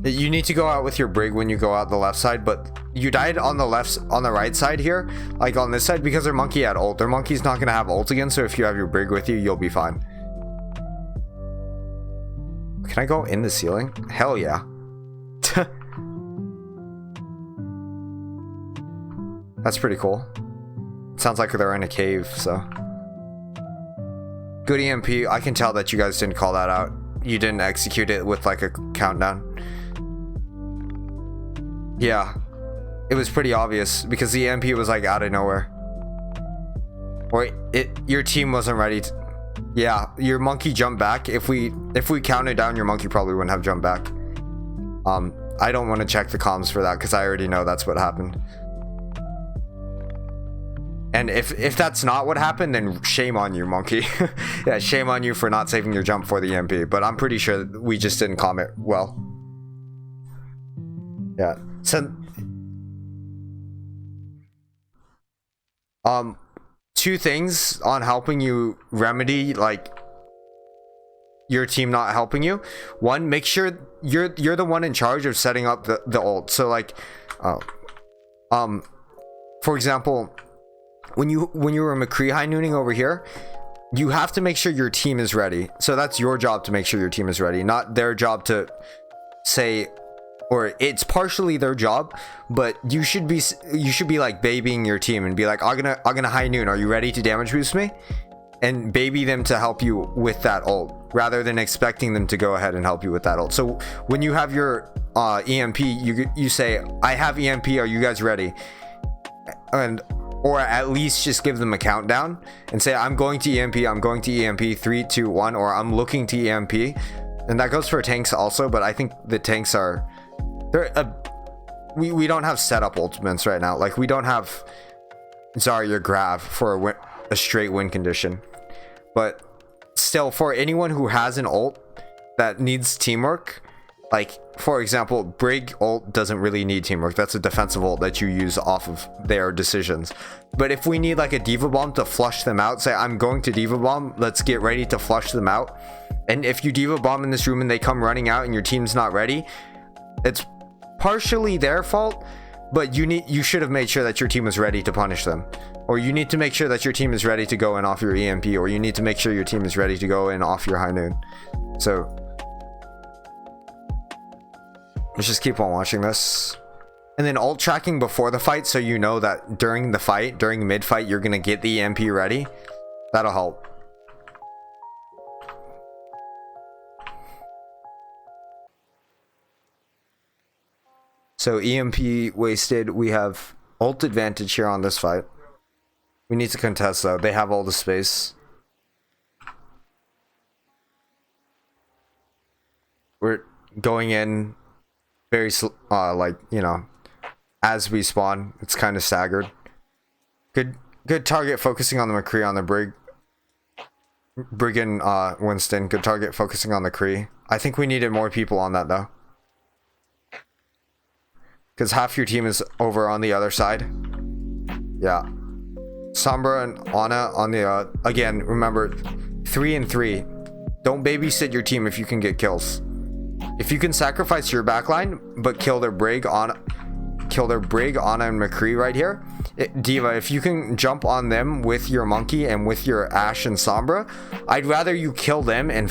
You need to go out with your Brig when you go out the left side, but you died on the right side here, like on this side, because their Monkey had ult. Their Monkey's not gonna have ult again, so if you have your Brig with you, you'll be fine. Can I go in the ceiling? Hell yeah. That's pretty cool. Sounds like they're in a cave, so. Good EMP. I can tell that you guys didn't call that out. You didn't execute it with like a countdown. Yeah, it was pretty obvious because the EMP was like out of nowhere. Or your team wasn't ready to. Yeah, your Monkey jumped back. If we counted down, your Monkey probably wouldn't have jumped back. I don't want to check the comms for that because I already know that's what happened. And if that's not what happened, then shame on you, Monkey. Yeah, shame on you for not saving your jump for the EMP. But I'm pretty sure we just didn't calm it well. Yeah. So, 2 things on helping you remedy like your team not helping you. 1, make sure you're the one in charge of setting up the ult. So like, for example, when you were McCree high nooning over here, you have to make sure your team is ready. So that's your job to make sure your team is ready, not their job to say, or it's partially their job, but you should be like babying your team and be like, I'm gonna high noon, are you ready to damage boost me? And baby them to help you with that ult, rather than expecting them to go ahead and help you with that ult. So when you have your EMP, you say, I have EMP, are you guys ready? And or at least just give them a countdown and say, I'm going to EMP, I'm going to EMP, 3, 2, 1, or I'm looking to EMP. And that goes for tanks also, but I think the tanks are, we don't have setup ultimates right now. Like, we don't have Zarya Grav for a straight win condition. But still, for anyone who has an ult that needs teamwork, like, for example, Brig ult doesn't really need teamwork. That's a defensive ult that you use off of their decisions. But if we need like a Diva Bomb to flush them out, say, I'm going to Diva Bomb, let's get ready to flush them out. And if you Diva Bomb in this room and they come running out and your team's not ready, it's partially their fault, but you should have made sure that your team was ready to punish them. Or you need to make sure that your team is ready to go in off your EMP, or you need to make sure your team is ready to go in off your high noon. So let's just keep on watching this. And then ult tracking before the fight, so you know that during the fight, during mid fight, you're gonna get the EMP ready. That'll help. So EMP wasted. We have ult advantage here on this fight. We need to contest though. They have all the space. We're going in very like, you know, as we spawn. It's kind of staggered. Good target focusing on the McCree on the Brig and Winston. Good target focusing on the Cree. I think we needed more people on that though, because half your team is over on the other side. Yeah, Sombra and Ana on the again, remember, 3 and 3. Don't babysit your team if you can get kills. If you can sacrifice your backline but kill their Brig, Ana and McCree right here, Diva, if you can jump on them with your Monkey and with your Ashe and Sombra, I'd rather you kill them and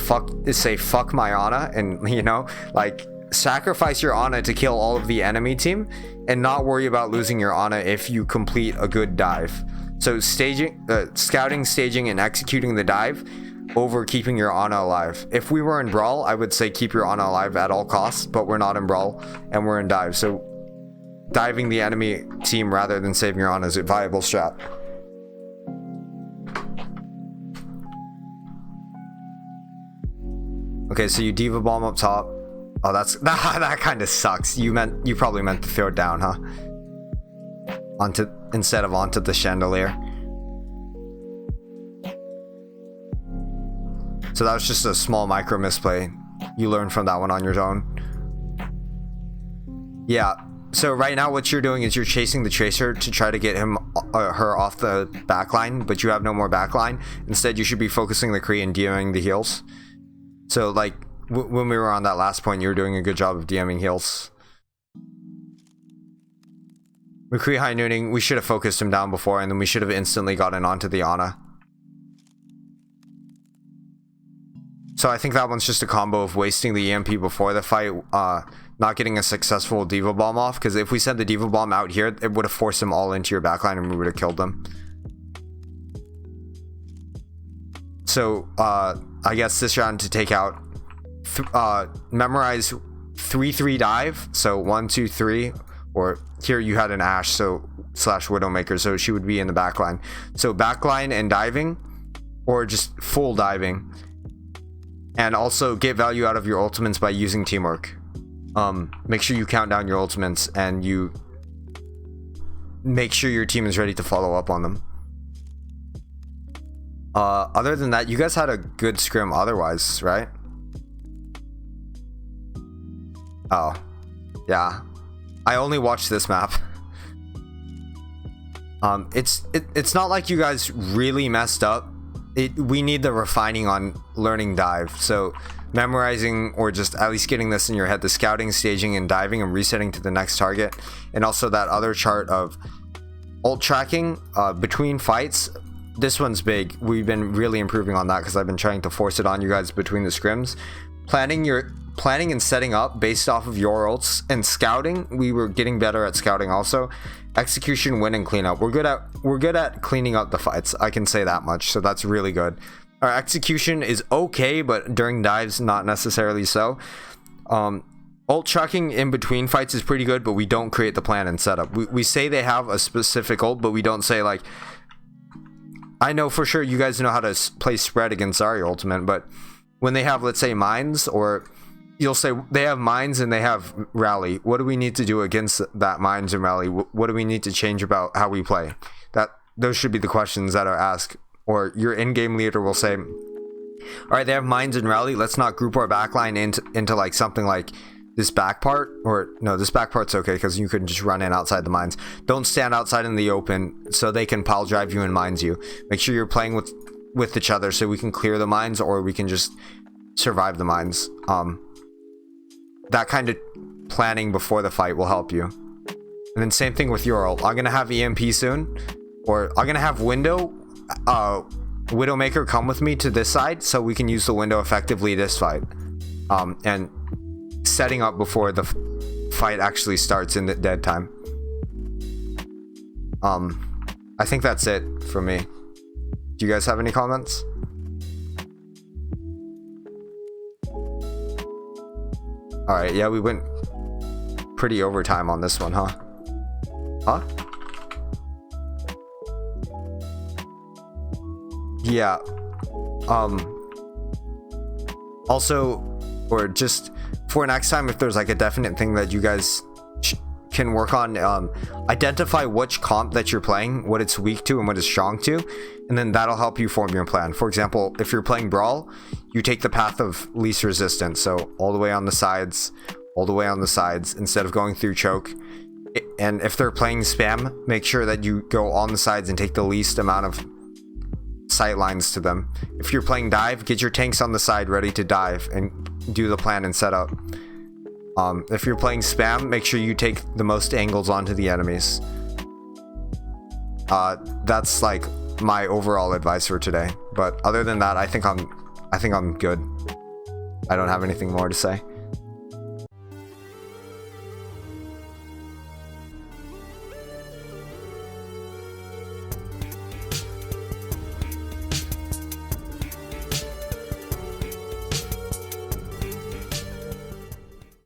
say fuck my Ana, and, you know, like, sacrifice your Ana to kill all of the enemy team and not worry about losing your Ana if you complete a good dive. So scouting, staging, and executing the dive over keeping your Ana alive. If we were in Brawl, I would say keep your Ana alive at all costs, but we're not in Brawl and we're in dive. So diving the enemy team rather than saving your Ana is a viable strat. Okay, so you Diva Bomb up top. Oh, that kind of sucks. You probably meant to throw it down, huh? Instead of onto the chandelier. So that was just a small micro misplay. You learn from that one on your own. Yeah. So right now what you're doing is you're chasing the Tracer to try to get her off the backline, but you have no more backline. Instead, you should be focusing the Kree and DMing the heals. So like when we were on that last point, you were doing a good job of DMing heals. McCree high nooning, we should have focused him down before, and then we should have instantly gotten onto the Ana. So I think that one's just a combo of wasting the EMP before the fight, not getting a successful Diva Bomb off, because if we sent the Diva Bomb out here, it would have forced them all into your backline and we would have killed them. So I guess this round to take out, memorize 3-3 dive, so 1, 2, 3, or here you had an Ashe, so / Widowmaker, so she would be in the backline. So backline and diving, or just full diving. And also get value out of your ultimates by using teamwork. Make sure you count down your ultimates and you make sure your team is ready to follow up on them. Other than that, you guys had a good scrim otherwise, right? Oh, yeah. I only watched this map. It's not like you guys really messed up. We need the refining on learning dive. So memorizing, or just at least getting this in your head, the scouting, staging, and diving and resetting to the next target. And also that other chart of ult tracking between fights. This one's big. We've been really improving on that because I've been trying to force it on you guys between the scrims. planning and setting up based off of your ults, and scouting, we were getting better at scouting also. Execution, win, and cleanup. We're good at cleaning up the fights. I can say that much. So that's really good. Our execution is okay, but during dives, not necessarily so. Ult chucking in between fights is pretty good, but we don't create the plan and setup. We say they have a specific ult, but we don't say like, I know for sure you guys know how to play spread against Zarya ultimate, but when they have, let's say, mines, or you'll say they have mines and they have rally, what do we need to do against that mines and rally? What do we need to change about how we play? Those should be the questions that are asked. Or your in-game leader will say, all right, they have mines and rally, let's not group our backline into like something like this back part, or no, this back part's okay because you can just run in outside the mines. Don't stand outside in the open so they can pile drive you and mines you. Make sure you're playing with each other so we can clear the mines, or we can just survive the mines. That kind of planning before the fight will help you. And then same thing with your ult. I'm gonna have EMP soon, or I'm gonna have Widowmaker come with me to this side so we can use the window effectively this fight. And setting up before the fight actually starts in the dead time. I think that's it for me. Do you guys have any comments? All right, yeah, we went pretty overtime on this one, huh? Yeah. Also, or just for next time, if there's like a definite thing that you guys can work on, identify which comp that you're playing, what it's weak to and what it's strong to, and then that'll help you form your plan. For example, if you're playing Brawl, you take the path of least resistance, so all the way on the sides, instead of going through choke. And if they're playing spam, make sure that you go on the sides and take the least amount of sight lines to them. If you're playing dive, get your tanks on the side ready to dive and do the plan and setup. If you're playing spam, make sure you take the most angles onto the enemies. That's like my overall advice for today. But other than that, I think I'm good. I don't have anything more to say.